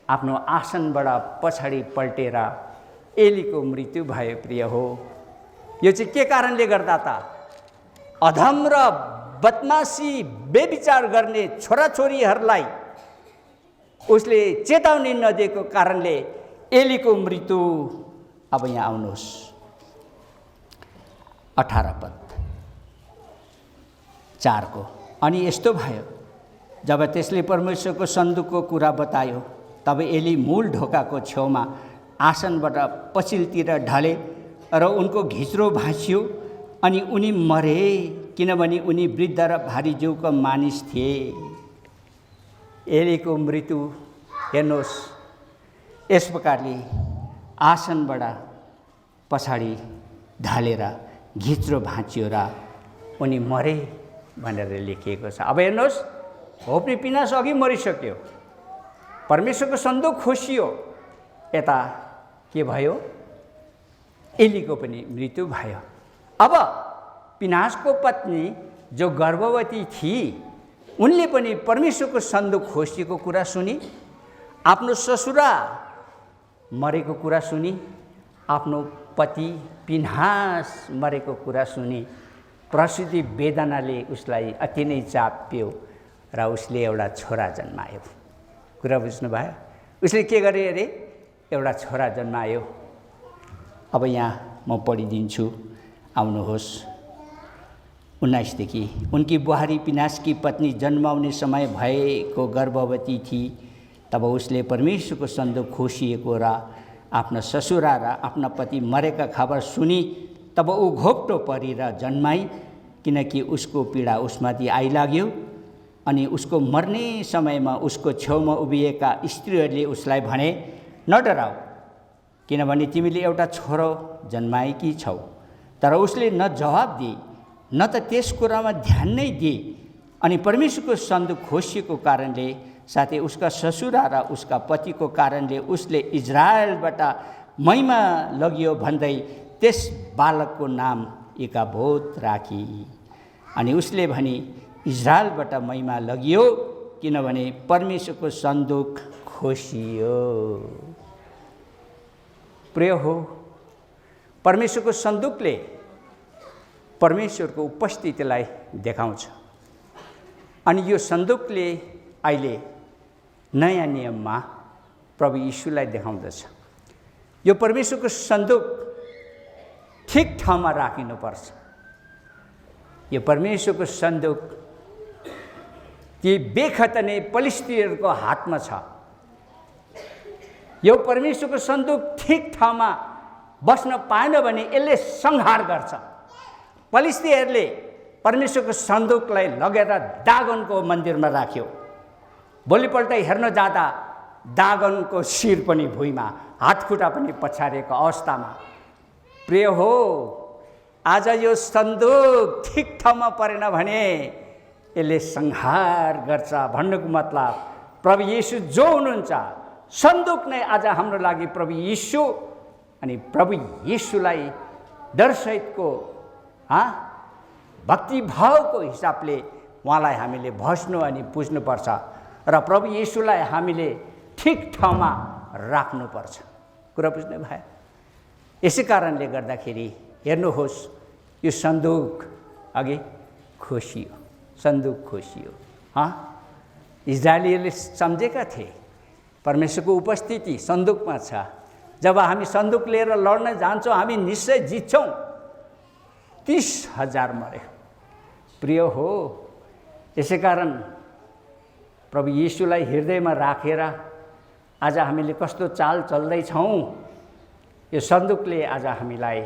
आफ्नो आसनबाट पछाडि पल्टेर एलीको मृत्यु भयो। प्रिय हो, यो चाहिँ के कारणले गर्दा त? अधम र बदमासी बेविचार गर्ने छोराछोरीहरूलाई उसले चेतावनी नदिएको कारणले एलीको मृत्यु। अब यहाँ आउनुहोस्, 18 पद 4 को। अनि यस्तो भयो, जब त्यसले परमेश्वरको सन्दुकको कुरा बतायो, तब एली मूल ढोकाको छेउमा आसनबाट पछिल्तिर ढले र उनको घिच्रो भाँचियो अनि उनी मरे, किनभने उनी वृद्ध र भारी जिउका मानिस थिए। एलीको मृत्यु हेर्नुहोस्, यस प्रकारले आसनबाट पछाडि ढलेर घिच्रो भाँचियो र उनी मरे भनेर लेखिएको छ। अब हेर्नुहोस्, होप्नी पिनास अघि मरिसक्यो, परमेश्वरको सन्दुक खोसियो, यता के भयो? एलीको पनि मृत्यु भयो। अब पिनासको पत्नी जो गर्भवती थिए, उनले पनि परमेश्वरको सन्दुक खोसिएको कुरा सुनि, आफ्नो ससुरा मरेको कुरा सुनि, आफ्नो पति पिनास मरेको कुरा सुनि, प्रसुति वेदनाले उसलाई अति नै चाप्यो र उसले एउटा छोरा जन्मायो। कुरा बुझ्नुभयो? उसले के गरे अरे? एउटा छोरा जन्मायो। अब यहाँ म पढिदिन्छु, आउनुहोस्। 19 देखि। उनकी बुहारी पिनासकी पत्नी जन्माउने समय भएको गर्भवती थिई। तब उसले परमेश्वरको सन्दुक खोसिएको र आफ्ना ससुरा र आफ्ना पति मरेका खबर सुनि तब ऊ घोप्टो परेर जन्माई, किनकि उसको पीडा उसमाथि आइलाग्यो। अनि उसको मर्ने समयमा उसको छेउमा उभिएका स्त्रीहरूले उसलाई भने, नडराऊ, किनभने तिमीले एउटा छोरो जन्माएकी छौ। तर उसले न जवाब दिए न त त्यस कुरामा ध्यान नै दिए। अनि परमेश्वरको सन्दुक खोसिएको कारणले साथै उसका ससुरा र उसका पतिको कारणले उसले इजरायलबाट महिमा लगियो भन्दै त्यस बालकको नाम इकाबोध राखी। अनि उसले भने, इजरायलबाट महिमा लगियो, किनभने परमेश्वरको सन्दुक खोसियो। प्रिय हो, परमेश्वरको सन्दुकले परमेश्वरको उपस्थितिलाई देखाउँछ। अनि यो सन्दुकले अहिले नयाँ नियममा प्रभु यीशुलाई देखाउँदछ। यो परमेश्वरको सन्दुक ठिक ठाउँमा राखिनुपर्छ। यो परमेश्वरको सन्दुक ती बेखतने पलिस्तीहरूको हातमा छ। यो परमेश्वरको सन्दुक ठिक ठाउँमा बस्न पाएन भने यसले संहार गर्छ। पलिस्तीहरूले परमेश्वरको सन्दुकलाई लगेर दागनको मन्दिरमा राख्यो। भोलिपल्ट हेर्न जाँदा दागनको शिर पनि भुइँमा, हातखुट्टा पनि पछारेको अवस्थामा। प्रिय हो, आज यो सन्दुक ठिक ठाउँमा परेन भने यसले संहार गर्छ। भन्नुको मतलब प्रभु येशू जो हुनुहुन्छ, सन्दुक नै आज हाम्रो लागि प्रभु येशू। अनि प्रभु येशूलाई डरसहितको भक्तिभावको हिसाबले उहाँलाई हामीले भस्नु अनि पुज्नुपर्छ र प्रभु येशूलाई हामीले ठिक ठाउँमा राख्नुपर्छ। कुरा बुझ्नु भयो? यसै कारणले गर्दाखेरि हेर्नुहोस्, यो सन्दुक अघि खोसियो, सन्दुक खोसियो। इजरायलीहरूले सम्झेका थिए परमेश्वरको उपस्थिति सन्दुकमा छ। जब हामी सन्दुक लिएर लड्न जान्छौँ हामी निश्चय जित्छौँ। 30,000 मरे। प्रिय हो, यसै कारण प्रभु येशूलाई हृदयमा राखेर आज हामीले कस्तो चाल चल्दैछौँ यो सन्दुकले आज हामीलाई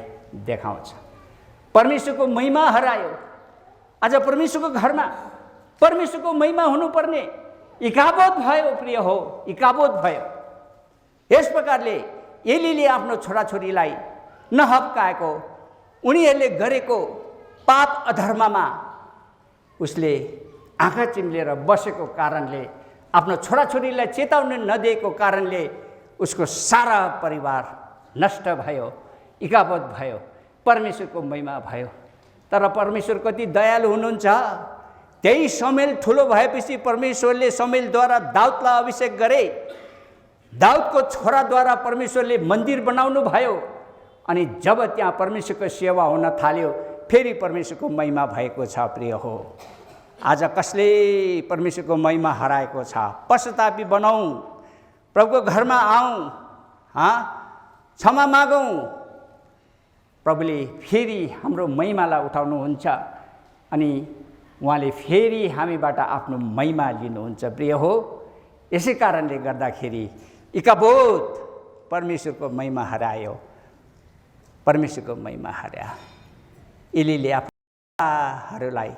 देखाउँछ। परमेश्वरको महिमा हरायो। आज परमेश्वरको घरमा परमेश्वरको महिमा हुनुपर्ने इकाबोध भयो। प्रिय हो, इकाबोध भयो। यस प्रकारले एलीले आफ्नो छोराछोरीलाई नहप्काएको, उनीहरूले गरेको पाप अधर्ममा उसले आँखा चिम्लेर बसेको कारणले, आफ्नो छोराछोरीलाई चेतावनी नदिएको कारणले उसको सारा परिवार नष्ट भयो, इकाबोध भयो, परमेश्वरको महिमा भयो। तर परमेश्वर कति दयालु हुनुहुन्छ। त्यही शमूएल ठुलो भएपछि परमेश्वरले शमूएलद्वारा दाउदलाई अभिषेक गरे। दाउदको छोराद्वारा परमेश्वरले मन्दिर बनाउनु भयो। अनि जब त्यहाँ परमेश्वरको सेवा हुन थाल्यो, फेरि परमेश्वरको महिमा भएको छ। प्रिय हो, आज कसले परमेश्वरको महिमा हराएको छ? पश्चातापी बनाऊ, प्रभुको घरमा आऊ, क्षमा मागौँ। प्रभुले फेरि हाम्रो महिमालाई उठाउनुहुन्छ अनि उहाँले फेरि हामीबाट आफ्नो महिमा लिनुहुन्छ। प्रिय हो, यसै कारणले गर्दाखेरि इकाबोध परमेश्वरको महिमा हरायो, परमेश्वरको महिमा हरायो। एलीले आफ्नाहरूलाई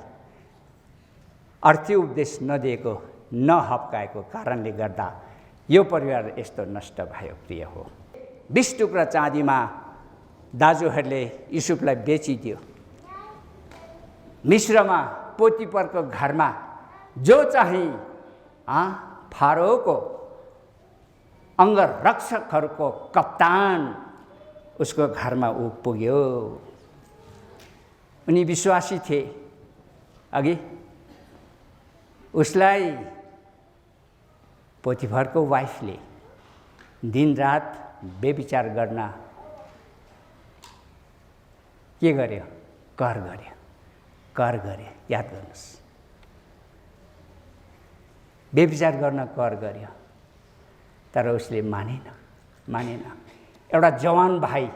अर्थी उपदेश नदिएको, नहप्काएको कारणले गर्दा यो परिवार यस्तो नष्ट भयो। प्रिय हो, 20 टुक्रा चाँदीमा दाजुहरूले युसुफलाई बेचिदियो। मिश्रमा पोतिफरको घरमा जो चाहिँ फारोको अङ्गरक्षकहरूको कप्तान, उसको घरमा ऊ पुग्यो। उनी विश्वासी थिए। अघि उसलाई पोतिफरको वाइफले दिनरात बेविचार गर्न के गर्यो? कर गर्यो, कर गर्यो। याद गर्नुहोस्, बेविचार गर्न कर गर्यो। तर उसले मानेन। एउटा जवान भाइ,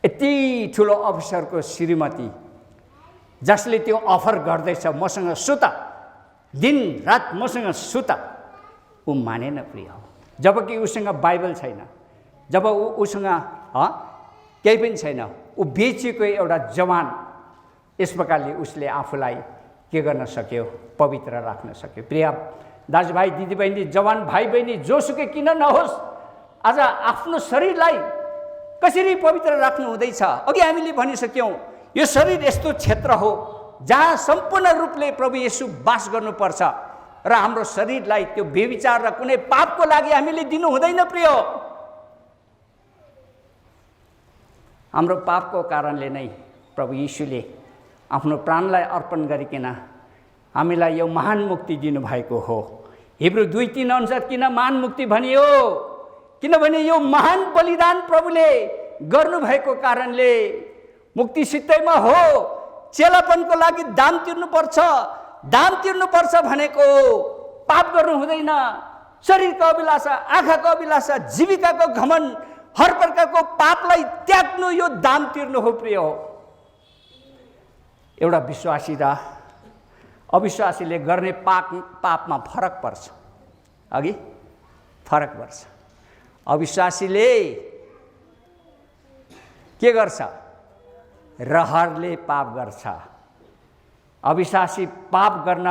यति ठुलो अफिसरको श्रीमती, जसले त्यो अफर गर्दैछ मसँग सुत, दिन रात मसँग सुत, ऊ मानेन प्रिय हो। जबकि उसँग बाइबल छैन, जब उसँग केही पनि छैन, ऊ बेचिएको एउटा जवान यस प्रकारले उसले आफूलाई के गर्न सक्यो? पवित्र राख्न सक्यो। प्रिय दाजुभाइ दिदीबहिनी, जवान भाइ बहिनी जोसुकै किन नहोस्, आज आफ्नो शरीरलाई कसरी पवित्र राख्नु हुँदैछ? अघि हामीले भनिसक्यौँ, यो शरीर यस्तो क्षेत्र हो जहाँ सम्पूर्ण रूपले प्रभु येशू वास गर्नुपर्छ र हाम्रो शरीरलाई त्यो व्यभिचार र कुनै पापको लागि हामीले दिनु हुँदैन प्रिय। हाम्रो पापको कारणले नै प्रभु येशूले आफ्नो प्राणलाई अर्पण गरिकन हामीलाई यो महान मुक्ति दिनुभएको हो। हिब्रू 2:3 अनुसार किन महान मुक्ति भनियो? किनभने यो महान बलिदान प्रभुले गर्नुभएको कारणले मुक्ति सित्तैमा हो। चेलापनको लागि दाम तिर्नुपर्छ। दाम तिर्नुपर्छ भनेको पाप गर्नु हुँदैन, शरीरको अभिलाषा, आँखाको अभिलाषा, जीविकाको घमण्ड, हर प्रकारको पापलाई त्याग्नु यो दाम तिर्नु हो प्रिय हो। एउटा विश्वासी र अविश्वासीले गर्ने पापमा फरक पर्छ। अघि फरक पर्छ। अविश्वासीले के गर्छ? रहरले पाप गर्छ। अविश्वासी पाप गर्न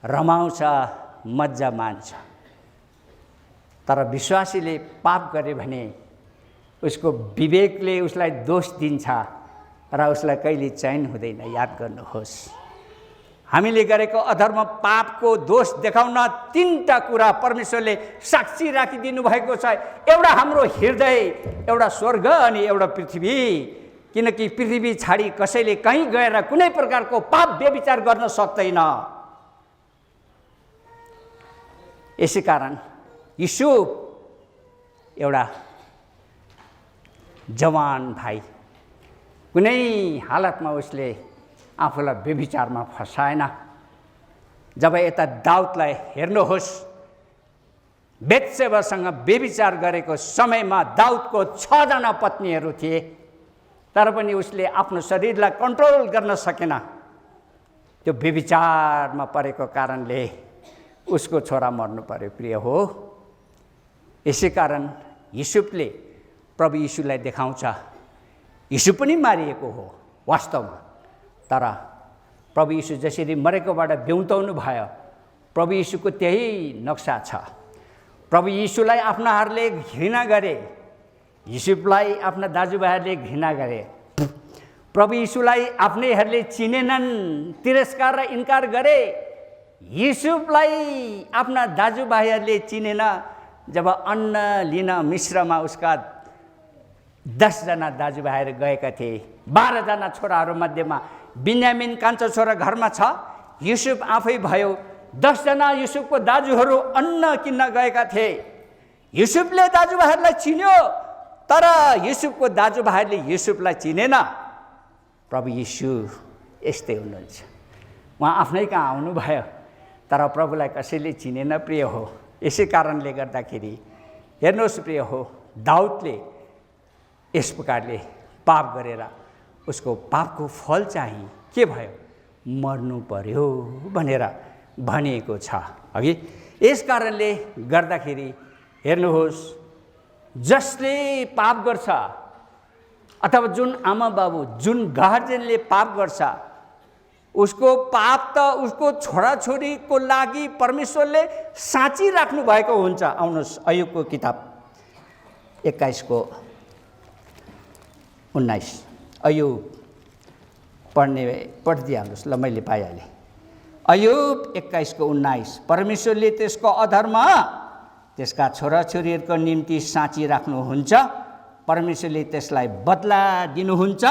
रमाउँछ, मजा मान्छ। तर विश्वासीले पाप गरे भने उसको विवेकले उसलाई दोष दिन्छ र उसलाई कहिले चैन हुँदैन। याद गर्नुहोस्, हामीले गरेको अधर्म पापको दोष देखाउन 3टा कुरा परमेश्वरले साक्षी राखिदिनु भएको छ। एउटा हाम्रो हृदय, एउटा स्वर्ग अनि एउटा पृथ्वी। किनकि पृथ्वी छाडी कसैले कहीँ गएर कुनै प्रकारको पाप व्यभिचार गर्न सक्दैन। यसै कारण युसुफ एउटा जवान भाइ, कुनै हालतमा उसले आफूलाई व्यभिचारमा फसाएन। जब यता दाउदलाई हेर्नुहोस्, बेत्सेबासँग व्यभिचार गरेको समयमा दाउदको 6 जना पत्नीहरू थिए, तर पनि उसले आफ्नो शरीरलाई कन्ट्रोल गर्न सकेन। त्यो व्यभिचारमा परेको कारणले उसको छोरा मर्नु पर्यो प्रिय हो। यसै कारण युसुफले प्रभु येशूलाई देखाउँछ। युसुफ पनि मारिएको हो वास्तवमा, तर प्रभु येशू जसरी मरेकोबाट ब्याउताउनु भयो, प्रभु येशूको त्यही नक्सा छ। प्रभु येशूलाई आफ्नाहरूले घृणा गरे, युसुफलाई आफ्ना दाजुभाइहरूले घृणा गरे। प्रभु येशूलाई आफ्नैहरूले चिनेनन्, तिरस्कार र इन्कार गरे। युसुफलाई आफ्ना दाजुभाइहरूले चिनेन। जब अन्न लिन मिश्रमा उसका 10 जना दाजुभाइहरू गएका थिए, 12 जना छोराहरू मध्येमा बिन्यामिन कान्छो छोरा घरमा छ, युसुफ आफै भयो। 10 जना युसुफको दाजुहरू अन्न किन्न गएका थिए। युसुफले दाजुभाइहरूलाई चिन्यो, तर युसुफको दाजुभाइहरूले युसुफलाई चिनेन। प्रभु येशू यस्तै हुनुहुन्छ। उहाँ आफ्नै कहाँ आउनुभयो, तर प्रभुलाई कसैले चिनेन प्रिय हो। यसै कारणले गर्दाखेरि हेर्नुहोस् प्रिय हो, दाउदले यस प्रकारले पाप गरेर उसको पापको फल चाहिँ के भयो? मर्नु पर्यो भनेर भनिएको छ। अघि यस कारणले गर्दाखेरि हेर्नुहोस्, जसले पाप गर्छ अथवा जुन आमा बाबु, जुन गार्जेनले पाप गर्छ, उसको पाप त उसको छोराछोरीको लागि परमेश्वरले साँची राख्नु भएको हुन्छ। आउनुहोस्, अयुबको किताब 21:19। अयुब पढिदिइहाल्नुहोस् ल, मैले पाइहालेँ। अयुब 21:19। परमेश्वरले त्यसको अधर्म त्यसका छोराछोरीहरूको निम्ति साँची राख्नुहुन्छ। परमेश्वरले त्यसलाई बदला दिनुहुन्छ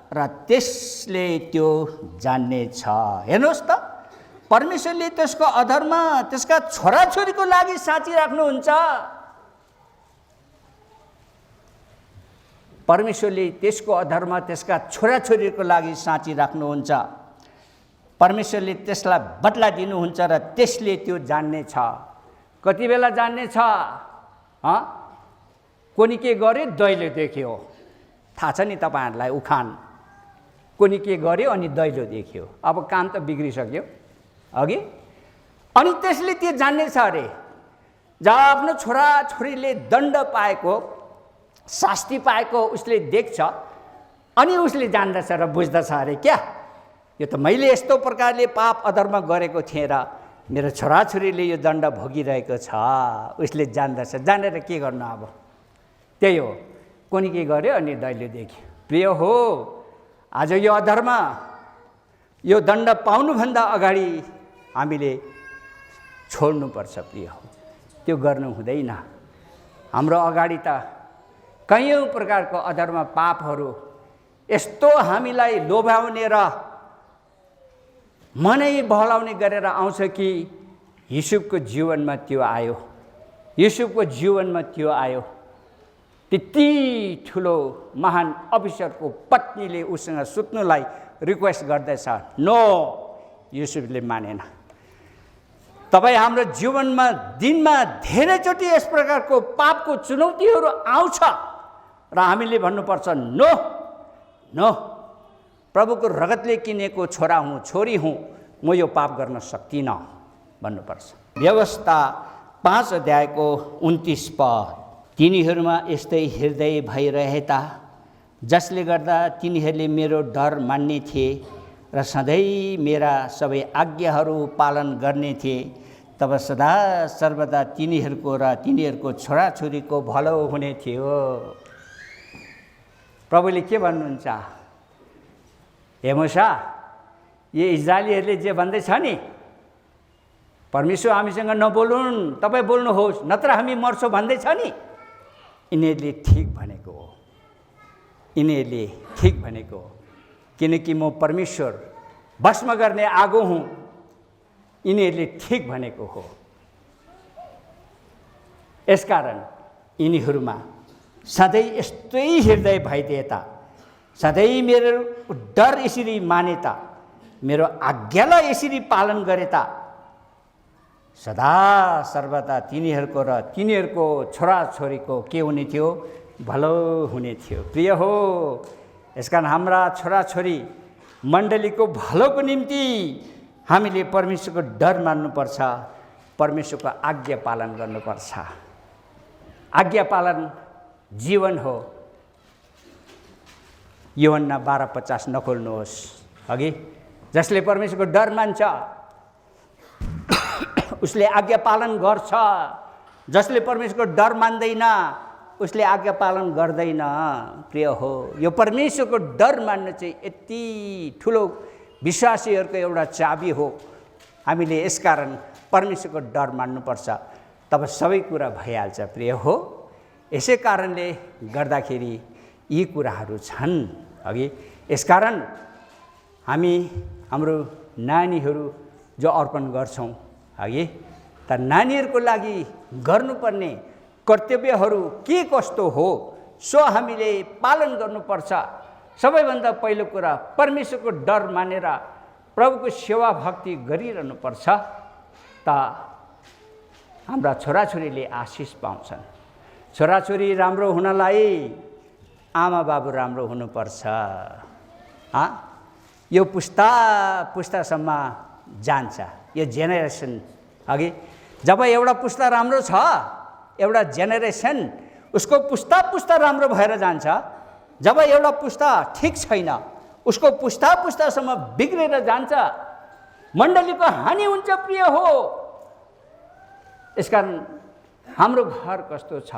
र त्यसले त्यो जान्नेछ। हेर्नुहोस् त, परमेश्वरले त्यसको अधर्म त्यसका छोराछोरीको लागि साँची राख्नुहुन्छ। परमेश्वरले त्यसको अधर्म त्यसका छोराछोरीको लागि साँची राख्नुहुन्छ। परमेश्वरले त्यसलाई बदला दिनुहुन्छ र त्यसले त्यो जान्नेछ। कति बेला जान्नेछ? कोनी के गर्यो? दैलो देख्यो। थाहा छ नि तपाईँहरूलाई उखान, कोनी के गर्यो अनि दैलो देख्यो। अब काम त बिग्रिसक्यो अघि, अनि त्यसले त्यो जान्नेछ अरे। जब आफ्नो छोराछोरीले दण्ड पाएको, शास्ति पाएको उसले देख्छ अनि उसले जान्दछ र बुझ्दछ अरे क्या, यो त मैले यस्तो प्रकारले पाप अधर्म गरेको थिएँ र मेरो छोराछोरीले यो दण्ड भोगिरहेको छ। उसले जान्दछ। जानेर के गर्नु? अब त्यही हो, कोनी के गर्यो अनि दैलो देख्यो। प्रिय हो, आज यो अधर्म, यो दण्ड पाउनुभन्दा अगाडि हामीले छोड्नुपर्छ। प्रिय हो, त्यो गर्नु हुँदैन। हाम्रो अगाडि त कयौँ प्रकारको अधर्म पापहरू यस्तो हामीलाई लोभ्याउने र मनै बहलाउने गरेर आउँछ कि युसुफको जीवनमा त्यो आयो। युसुफको जीवनमा त्यो आयो। त्यति ठुलो महान अफिसरको पत्नीले उसँग सुत्नुलाई रिक्वेस्ट गर्दैछ। नो, युसुफले मानेन। तपाईँ हाम्रो जीवनमा दिनमा धेरैचोटि यस प्रकारको पापको चुनौतीहरू आउँछ र हामीले भन्नुपर्छ नो नो, प्रभुको रगतले किनेको छोरा हुँ, छोरी हुँ, म यो पाप गर्न सक्दिनँ भन्नुपर्छ। व्यवस्था 5 अध्यायको 29 पद, तिनीहरूमा यस्तै हृदय भइरहेता जसले गर्दा तिनीहरूले मेरो डर मान्ने थिए र सधैँ मेरा सबै आज्ञाहरू पालन गर्ने थिए, तब सदा सर्वदा तिनीहरूको र तिनीहरूको छोराछोरीको भलो हुने थियो। प्रभुले के भन्नुहुन्छ? हे मूसा, यो इजरायलीहरूले जे भन्दैछ नि, परमेश्वर हामीसँग नबोल्नुन्, तपाईँ बोल्नुहोस् नत्र हामी मर्छौँ भन्दैछ नि, यिनीहरूले ठिक भनेको हो। यिनीहरूले ठिक भनेको हो, किनकि म परमेश्वर भस्म गर्ने आगो हुँ। यिनीहरूले ठिक भनेको हो। यसकारण यिनीहरूमा सधैँ यस्तै हृदय भइदिएता, सधैँ मेरो डर यसरी मानेता, मेरो आज्ञालाई यसरी पालन गरेता, सदा सर्वदा तिनीहरूको र तिनीहरूको छोराछोरीको के हुने थियो? भलो हुने थियो। प्रिय हो, यसकारण हाम्रा छोराछोरी मण्डलीको भलोको निम्ति हामीले परमेश्वरको डर मान्नुपर्छ, परमेश्वरको आज्ञा पालन गर्नुपर्छ। आज्ञा पालन जीवन हो। यूहन्ना 12:50 नखोल्नुहोस्। अघि जसले परमेश्वरको डर मान्छ उसले आज्ञा पालन गर्छ, जसले परमेश्वरको डर मान्दैन उसले आज्ञा पालन गर्दैन। प्रिय हो, यो परमेश्वरको डर मान्नु चाहिँ यति ठुलो विश्वासीहरूको एउटा चाबी हो। हामीले यसकारण परमेश्वरको डर मान्नुपर्छ, तब सबै कुरा भइहाल्छ। प्रिय हो, यसै कारणले गर्दाखेरि यी कुराहरू छन्। अघि यसकारण हामी हाम्रो नानीहरू जो अर्पण गर्छौँ, अघि त नानीहरूको लागि गर्नुपर्ने कर्तव्यहरू के कस्तो हो सो हामीले पालन गर्नुपर्छ। सबैभन्दा पहिलो कुरा परमेश्वरको डर मानेर प्रभुको सेवा भक्ति गरिरहनुपर्छ, त हाम्रा छोराछोरीले आशिष पाउँछन्। छोराछोरी राम्रो हुनलाई आमा बाबु राम्रो हुनुपर्छ। यो पुस्ता पुस्तासम्म जान्छ, यो जेनेरेसन। अघि जब एउटा पुस्ता राम्रो छ, एउटा जेनेरेसन उसको पुस्ता पुस्ता राम्रो भएर जान्छ। जब एउटा पुस्ता ठिक छैन, उसको पुस्ता पुस्तासम्म बिग्रेर जान्छ, मण्डलीको हानि हुन्छ। प्रिय हो, यसकारण हाम्रो घर कस्तो छ?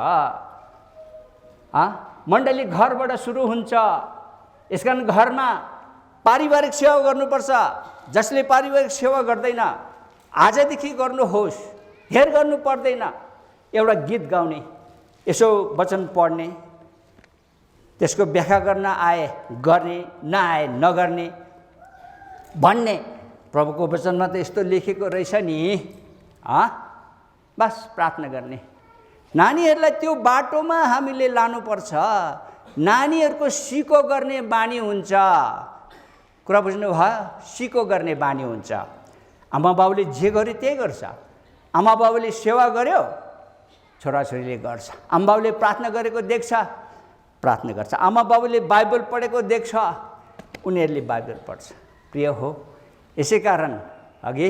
मण्डली घरबाट सुरु हुन्छ। यसकारण घरमा पारिवारिक सेवा गर्नुपर्छ। जसले पारिवारिक सेवा गर्दैन आजदेखि गर्नुहोस्, हेर गर्नु पर्दैन। एउटा गीत गाउने, यसो वचन पढ्ने, त्यसको व्याख्या गर्न आए गर्ने, नआए नगर्ने भन्ने। प्रभुको वचनमा त यस्तो लेखेको रहेछ नि, बस प्रार्थना गर्ने। नानीहरूलाई त्यो बाटोमा हामीले लानुपर्छ। नानीहरूको सिको गर्ने बानी हुन्छ। कुरा बुझ्नुभयो? सिको गर्ने बानी हुन्छ। आमा बाबुले जे गर्यो त्यही गर्छ। आमा बाबुले सेवा गर्यो, छोराछोरीले गर्छ। आमा बाबुले प्रार्थना गरेको देख्छ, प्रार्थना गर्छ। आमा बाबुले बाइबल पढेको देख्छ, उनीहरूले बाइबल पढ्छ। प्रिय हो, यसै कारण अघि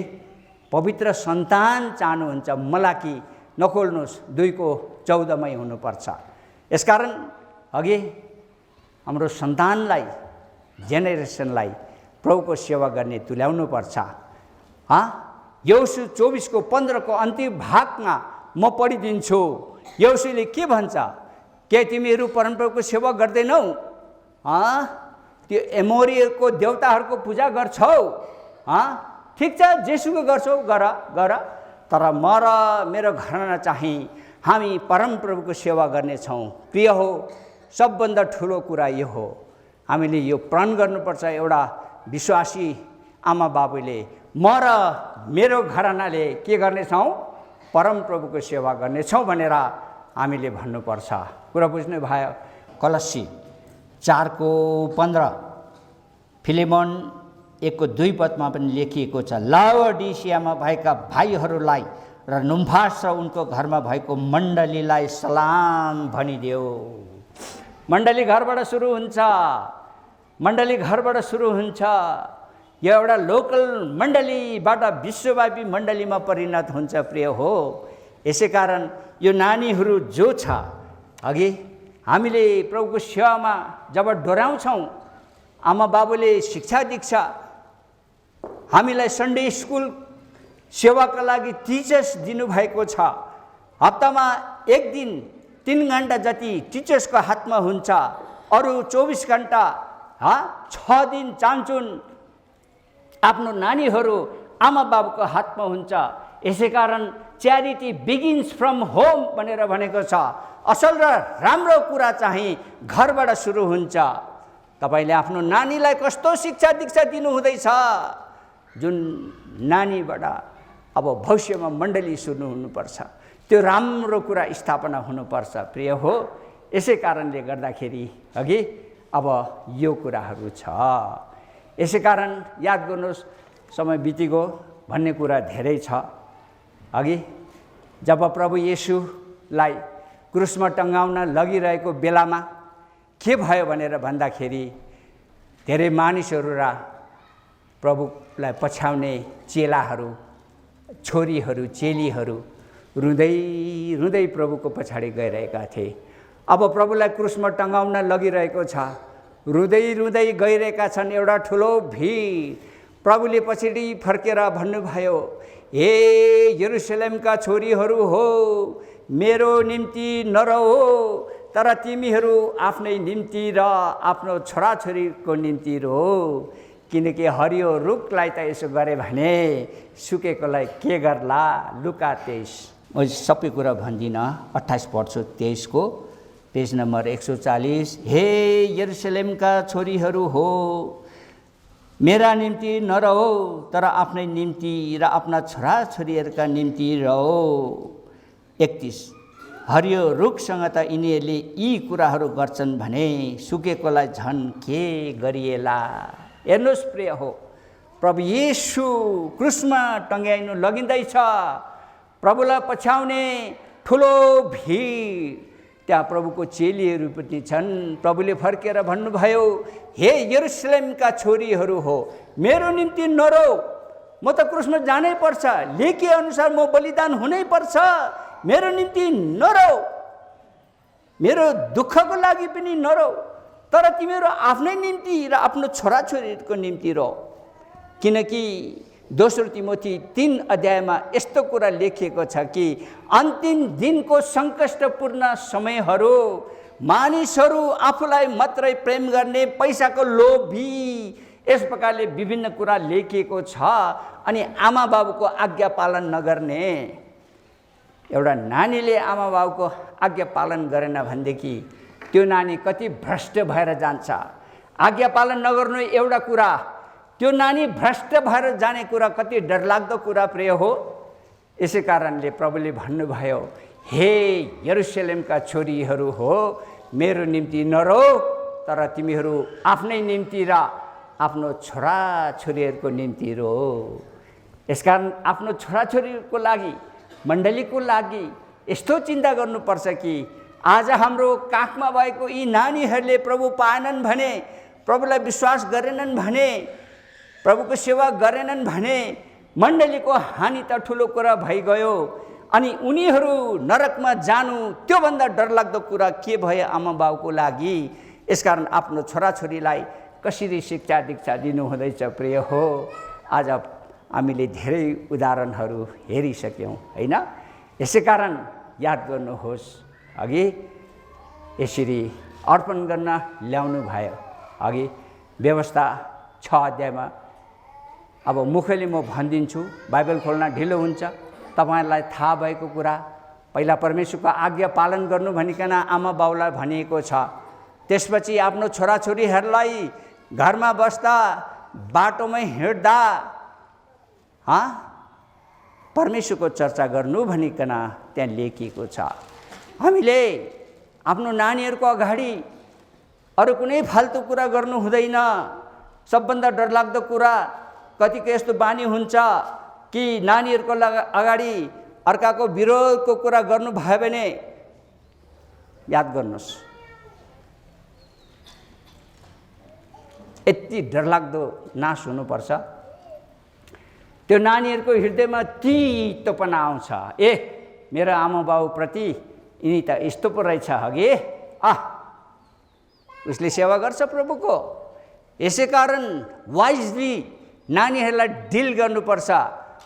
पवित्र सन्तान चाहनुहुन्छ, मलाकी नखोल्नुहोस् 2:14 हुनुपर्छ। यसकारण अघि हाम्रो सन्तानलाई, जेनेरेसनलाई प्रभुको सेवा गर्ने तुल्याउनुपर्छ। यहोशू 24:15 अन्तिम भागमा म पढिदिन्छु। यहोशूले के भन्छ? के तिमीहरू परमप्रभुको सेवा गर्दैनौ? त्यो एमोरीको देवताहरूको पूजा गर्छौ? ठिक छ, जेसुकै गर्छौ गर गर, तर म र मेरो घराना चाहिँ हामी परमप्रभुको सेवा गर्नेछौँ। प्रिय हो, सबभन्दा ठुलो कुरा यो हो, हामीले यो प्रण गर्नुपर्छ। एउटा विश्वासी आमा बाबुले म र मेरो घरानाले के गर्नेछौँ? परमप्रभुको सेवा गर्नेछौँ भनेर हामीले भन्नुपर्छ। कुरा बुझ्नुभयो? कलस्सी 4:15, फिलेमोन 1:2 पनि लेखिएको छ, लाओडिसियामा भएका भाइहरूलाई र नुम्फास र उनको घरमा भएको मण्डलीलाई सलाम भनिदेऊ। मण्डली घरबाट सुरु हुन्छ। मण्डली घरबाट सुरु हुन्छ। यो एउटा लोकल मण्डलीबाट विश्वव्यापी मण्डलीमा परिणत हुन्छ। प्रिय हो, यसै कारण यो नानीहरू जो छ, अघि हामीले प्रभुको सेवामा जब डोर्याउँछौँ, आमा बाबुले शिक्षा दीक्षा, हामीलाई सन्डे स्कुल सेवाका लागि टिचर्स दिनुभएको छ। हप्तामा 1 दिन 3 घन्टा जति टिचर्सको हातमा हुन्छ। अरू 24 घन्टा 6 दिन चाहन्छन् आफ्नो नानीहरू आमा बाबुको हातमा हुन्छ। यसै कारण च्यारिटी बिगिन्स फ्रम होम भनेर भनेको छ। असल र राम्रो कुरा चाहिँ घरबाट सुरु हुन्छ। तपाईँले आफ्नो नानीलाई कस्तो शिक्षा दीक्षा दिनुहुँदैछ, जुन नानीबाट अब भविष्यमा मण्डली सुरु हुनुपर्छ, त्यो राम्रो कुरा स्थापना हुनुपर्छ। प्रिय हो, यसै कारणले गर्दाखेरि अघि अब यो कुराहरू छ। यसै कारण याद गर्नुहोस्, समय बितिगयो भन्ने कुरा धेरै छ। अघि जब प्रभु येशूलाई क्रुसमा टङ्गाउन लगिरहेको बेलामा के भयो भनेर भन्दाखेरि धेरै मानिसहरू र प्रभुलाई पछ्याउने चेलाहरू, छोरीहरू, चेलीहरू रुँदै रुँदै प्रभुको पछाडि गइरहेका थिए। अब प्रभुलाई क्रुसमा टङ्गाउन लगिरहेको छ, रुँदै रुँदै गइरहेका छन् एउटा ठुलो भिड। प्रभुले पछाडि फर्केर भन्नुभयो, हे यरुशलेमका छोरीहरू हो, मेरो निम्ति नरहो, तर तिमीहरू आफ्नै निम्ति र आफ्नो छोराछोरीको निम्ति रहो। किनकि हरियो रुखलाई त यसो गरे भने सुकेकोलाई के गर्ला? लुका 23। म सबै कुरा भन्दिनँ, 28 पढ्छु 23 पेज नम्बर 140। हे यरुशलेमका छोरीहरू हो, मेरा निम्ति नरहो, तर आफ्नै निम्ति र आफ्ना छोराछोरीहरूका निम्ति रहो। 31। हरियो रुखसँग त यिनीहरूले यी कुराहरू गर्छन् भने सुकेकोलाई झन् के गरिएला? हेर्नुहोस् प्रिय हो, प्रभु येशू क्रुसमा टङ्ग्याइनु लगिँदैछ। प्रभुलाई पछ्याउने ठुलो भिड, त्यहाँ प्रभुको चेलीहरू पनि छन्। प्रभुले फर्केर भन्नुभयो, हे यरुशलेमका छोरीहरू हो, मेरो निम्ति नरो, म त क्रुसमा जानै पर्छ, लेखे अनुसार म बलिदान हुनै पर्छ, मेरो निम्ति नरो, मेरो दुःखको लागि पनि नरो, तर तिमीहरू आफ्नै निम्ति र आफ्नो छोराछोरीहरूको निम्ति रहो। किनकि दोस्रो तिमोथी 3 अध्यायमा यस्तो कुरा लेखिएको छ कि अन्तिम दिनको सङ्कष्टपूर्ण समयहरू, मानिसहरू आफूलाई मात्रै प्रेम गर्ने, पैसाको लोभी, यस प्रकारले विभिन्न कुरा लेखिएको छ। अनि आमा बाबुको आज्ञा पालन नगर्ने, एउटा नानीले आमा बाबुको आज्ञा पालन गरेन भनेदेखि त्यो नानी कति भ्रष्ट भएर जान्छ। आज्ञा पालन नगर्नु एउटा कुरा, त्यो नानी भ्रष्ट भएर जाने कुरा कति डरलाग्दो कुरा प्रिय हो। यसै कारणले प्रभुले भन्नुभयो, हे यरुशलेमका छोरीहरू हो, मेरो निम्ति नरो, तर तिमीहरू आफ्नै निम्ति र आफ्नो छोराछोरीहरूको निम्ति रो। यसकारण आफ्नो छोराछोरीको लागि, मण्डलीको लागि यस्तो चिन्ता गर्नुपर्छ कि आज हाम्रो काखमा भएको यी नानीहरूले प्रभु पाएनन् भने, प्रभुलाई विश्वास गरेनन् भने, प्रभुको सेवा गरेनन् भने मण्डलीको हानि त ठुलो कुरा भइगयो। अनि उनीहरू नरकमा जानु त्योभन्दा डरलाग्दो कुरा के भयो आमा बाउको लागि। यसकारण आफ्नो छोराछोरीलाई कसरी शिक्षा दीक्षा दिनुहुँदैछ प्रिय हो। आज हामीले धेरै उदाहरणहरू हेरिसक्यौँ होइन। यसै कारण याद गर्नुहोस्, अघि यसरी अर्पण गर्न ल्याउनु भयो। अघि व्यवस्था 6 अध्यायमा अब मुखले म भनिदिन्छु, बाइबल खोल्न ढिलो हुन्छ। तपाईँहरूलाई थाहा भएको कुरा, पहिला परमेश्वरको आज्ञा पालन गर्नु भनिकन आमा बाउलाई भनिएको छ। त्यसपछि आफ्नो छोराछोरीहरूलाई घरमा बस्दा, बाटोमै हिँड्दा परमेश्वरको चर्चा गर्नु भनिकन त्यहाँ लेखिएको छ। हामीले आफ्नो नानीहरूको अगाडि अरू कुनै फाल्तु कुरा गर्नु हुँदैन। सबभन्दा डरलाग्दो कुरा, कतिको यस्तो बानी हुन्छ कि नानीहरूको अगाडि अर्काको विरोधको कुरा गर्नुभयो भने याद गर्नुहोस्, यति डरलाग्दो नाश हुनुपर्छ। त्यो नानीहरूको हृदयमा तीतोपना आउँछ। ए मेरो आमा बाउप्रति यिनी त यस्तो पो रहेछ हगे, उसले सेवा गर्छ प्रभुको। यसै कारण वाइजली नानीहरूलाई डिल गर्नुपर्छ।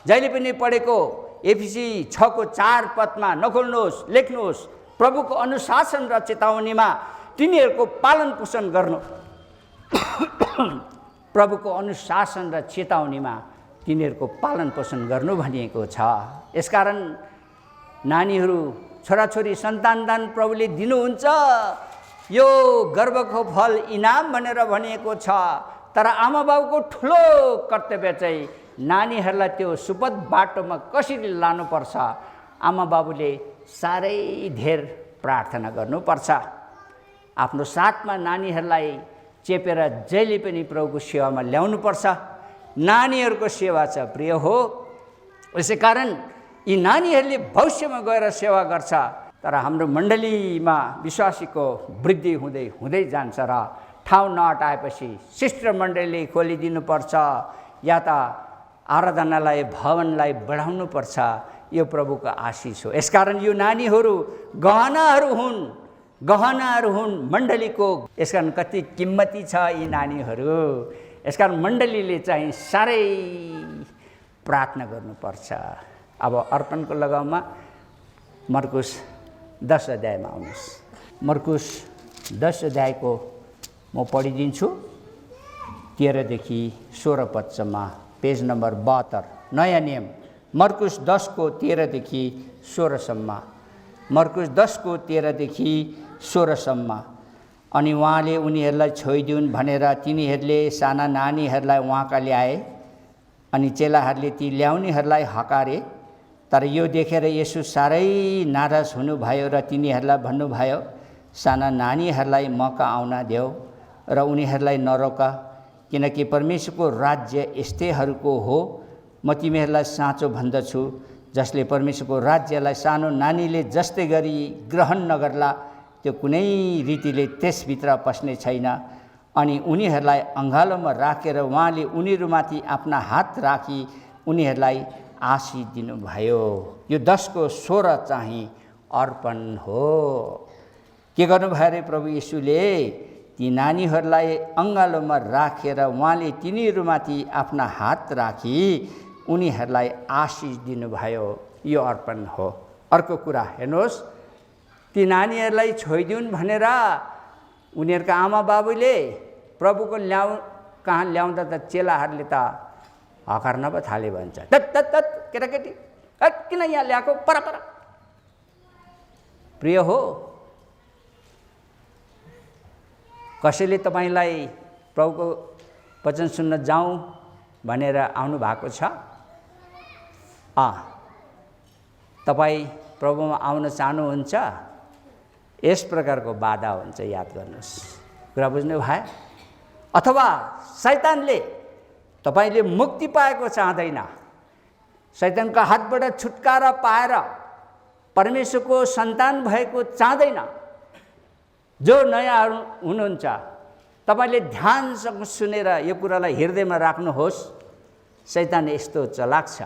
जहिले पनि पढेको एफिसी 6:4 नखोल्नुहोस्, लेख्नुहोस्, प्रभुको अनुशासन र चेतावनीमा तिनीहरूको पालन पोषण गर्नु। प्रभुको अनुशासन र चेतावनीमा तिनीहरूको पालन पोषण गर्नु भनिएको छ। यसकारण नानीहरू, छोराछोरी सन्तानदान प्रभुले दिनुहुन्छ। यो गर्वको फल इनाम भनेर भनिएको छ। तर आमा बाउको ठुलो कर्तव्य चाहिँ नानीहरूलाई त्यो सुपथ बाटोमा कसरी लानुपर्छ, आमा बाबुले साह्रै धेर प्रार्थना गर्नुपर्छ। आफ्नो साथमा नानीहरूलाई चेपेर जहिले पनि प्रभुको सेवामा ल्याउनुपर्छ। नानीहरूको सेवा छ प्रिय हो। यसै कारण यी नानीहरूले भविष्यमा गएर सेवा गर्छ। तर हाम्रो मण्डलीमा विश्वासीको वृद्धि हुँदै हुँदै जान्छ र ठाउँ नअटाएपछि शिष्ट मण्डली खोलिदिनुपर्छ या त आराधनालय भवनलाई बढाउनुपर्छ। यो प्रभुको आशिष हो। यसकारण यो नानीहरू गहनाहरू हुन् मण्डलीको। यसकारण कति किम्मती छ यी नानीहरू। यसकारण मण्डलीले चाहिँ साह्रै प्रार्थना गर्नुपर्छ। अब अर्पणको लगाउमा मर्कुस 10 अध्यायमा आउनुहोस्। मर्कुस 10 अध्यायको म पढिदिन्छु 13 देखि 16 पदसम्म, पेज नम्बर 72, नयाँ नियम। मर्कुस 10:13 देखि 16सम्म। मर्कुस 10:13 देखि 16सम्म। अनि उहाँले उनीहरूलाई छोइदिउन् भनेर तिनीहरूले साना नानीहरूलाई उहाँका ल्याए। अनि चेलाहरूले ती ल्याउनेहरूलाई हकारे। तर यो देखेर येशू साह्रै नाराज हुनुभयो र तिनीहरूलाई भन्नुभयो, साना नानीहरूलाई मका आउन देऊ र उनीहरूलाई नरोक, किनकि परमेश्वरको राज्य यस्तैहरूको हो। म तिमीहरूलाई साँचो भन्दछु, जसले परमेश्वरको राज्यलाई सानो नानीले जस्तै गरी ग्रहण नगर्ला, त्यो कुनै रीतिले त्यसभित्र पस्ने छैन। अनि उनीहरूलाई अँगालोमा राखेर उहाँले उनीहरूमाथि आफ्ना हात राखी उनीहरूलाई आशीष दिनुभयो। यो 10:16 चाहिँ अर्पण हो। के गर्नुभयो अरे प्रभु येशूले? ती नानीहरूलाई अँगालोमा राखेर उहाँले तिनीहरूमाथि आफ्ना हात राखी उनीहरूलाई आशीष दिनुभयो। यो अर्पण हो। अर्को कुरा हेर्नुहोस्, ती नानीहरूलाई छोइदिउन् भनेर उनीहरूका आमा बाबुले प्रभुको कहाँ ल्याउँदा त चेलाहरूले त हकार्न पो थाले भन्छ, तत केटाकेटी किन यहाँ ल्याएको, पर। प्रिय हो, कसैले तपाईँलाई प्रभुको वचन सुन्न जाउँ भनेर आउनु भएको छ? तपाईँ प्रभुमा आउन चाहनुहुन्छ? यस प्रकारको बाधा हुन्छ, याद गर्नुहोस्। कुरा बुझ्नु भयो? अथवा शैतानले तपाईले मुक्ति पाएको चाहँदैन, शैतानको हातबाट छुटकारा पाएर परमेश्वरको सन्तान भएको चाहँदैन, जो नयाँ हुनुहुन्छ, तपाईले ध्यानसँग सुनेर यो कुरालाई हृदयमा राख्नुहोस्। शैतान यस्तो चलाक छ,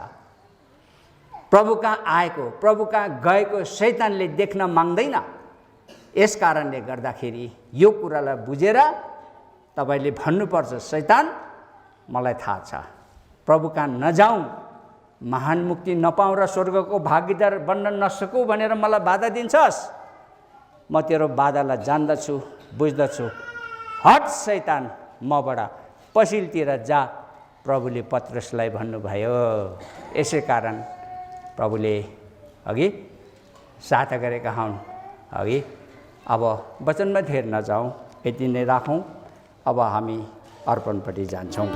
प्रभु कहाँ आएको प्रभु कहाँ गएको शैतानले देख्न माग्दैन। यस कारणले गर्दाखेरि यो कुरालाई बुझेर तपाईले भन्नुपर्छ, शैतान मलाई थाहा छ, प्रभु कहाँ नजाउँ, महान मुक्ति नपाउँ र स्वर्गको भागीदार बन्न नसकौँ भनेर मलाई बाधा दिन्छस्। म तेरो बाधालाई जान्दछु, बुझ्दछु। हट शैतान, मबाट पछिल्तिर जा, प्रभुले पत्रुसलाई भन्नुभयो। यसै कारण प्रभुले अघि साता गरेका हुन्। अघि अब वचनमा धेर नजाउँ, यति नै राखौँ। अब हामी अर्पणपट्टि जान्छौँ।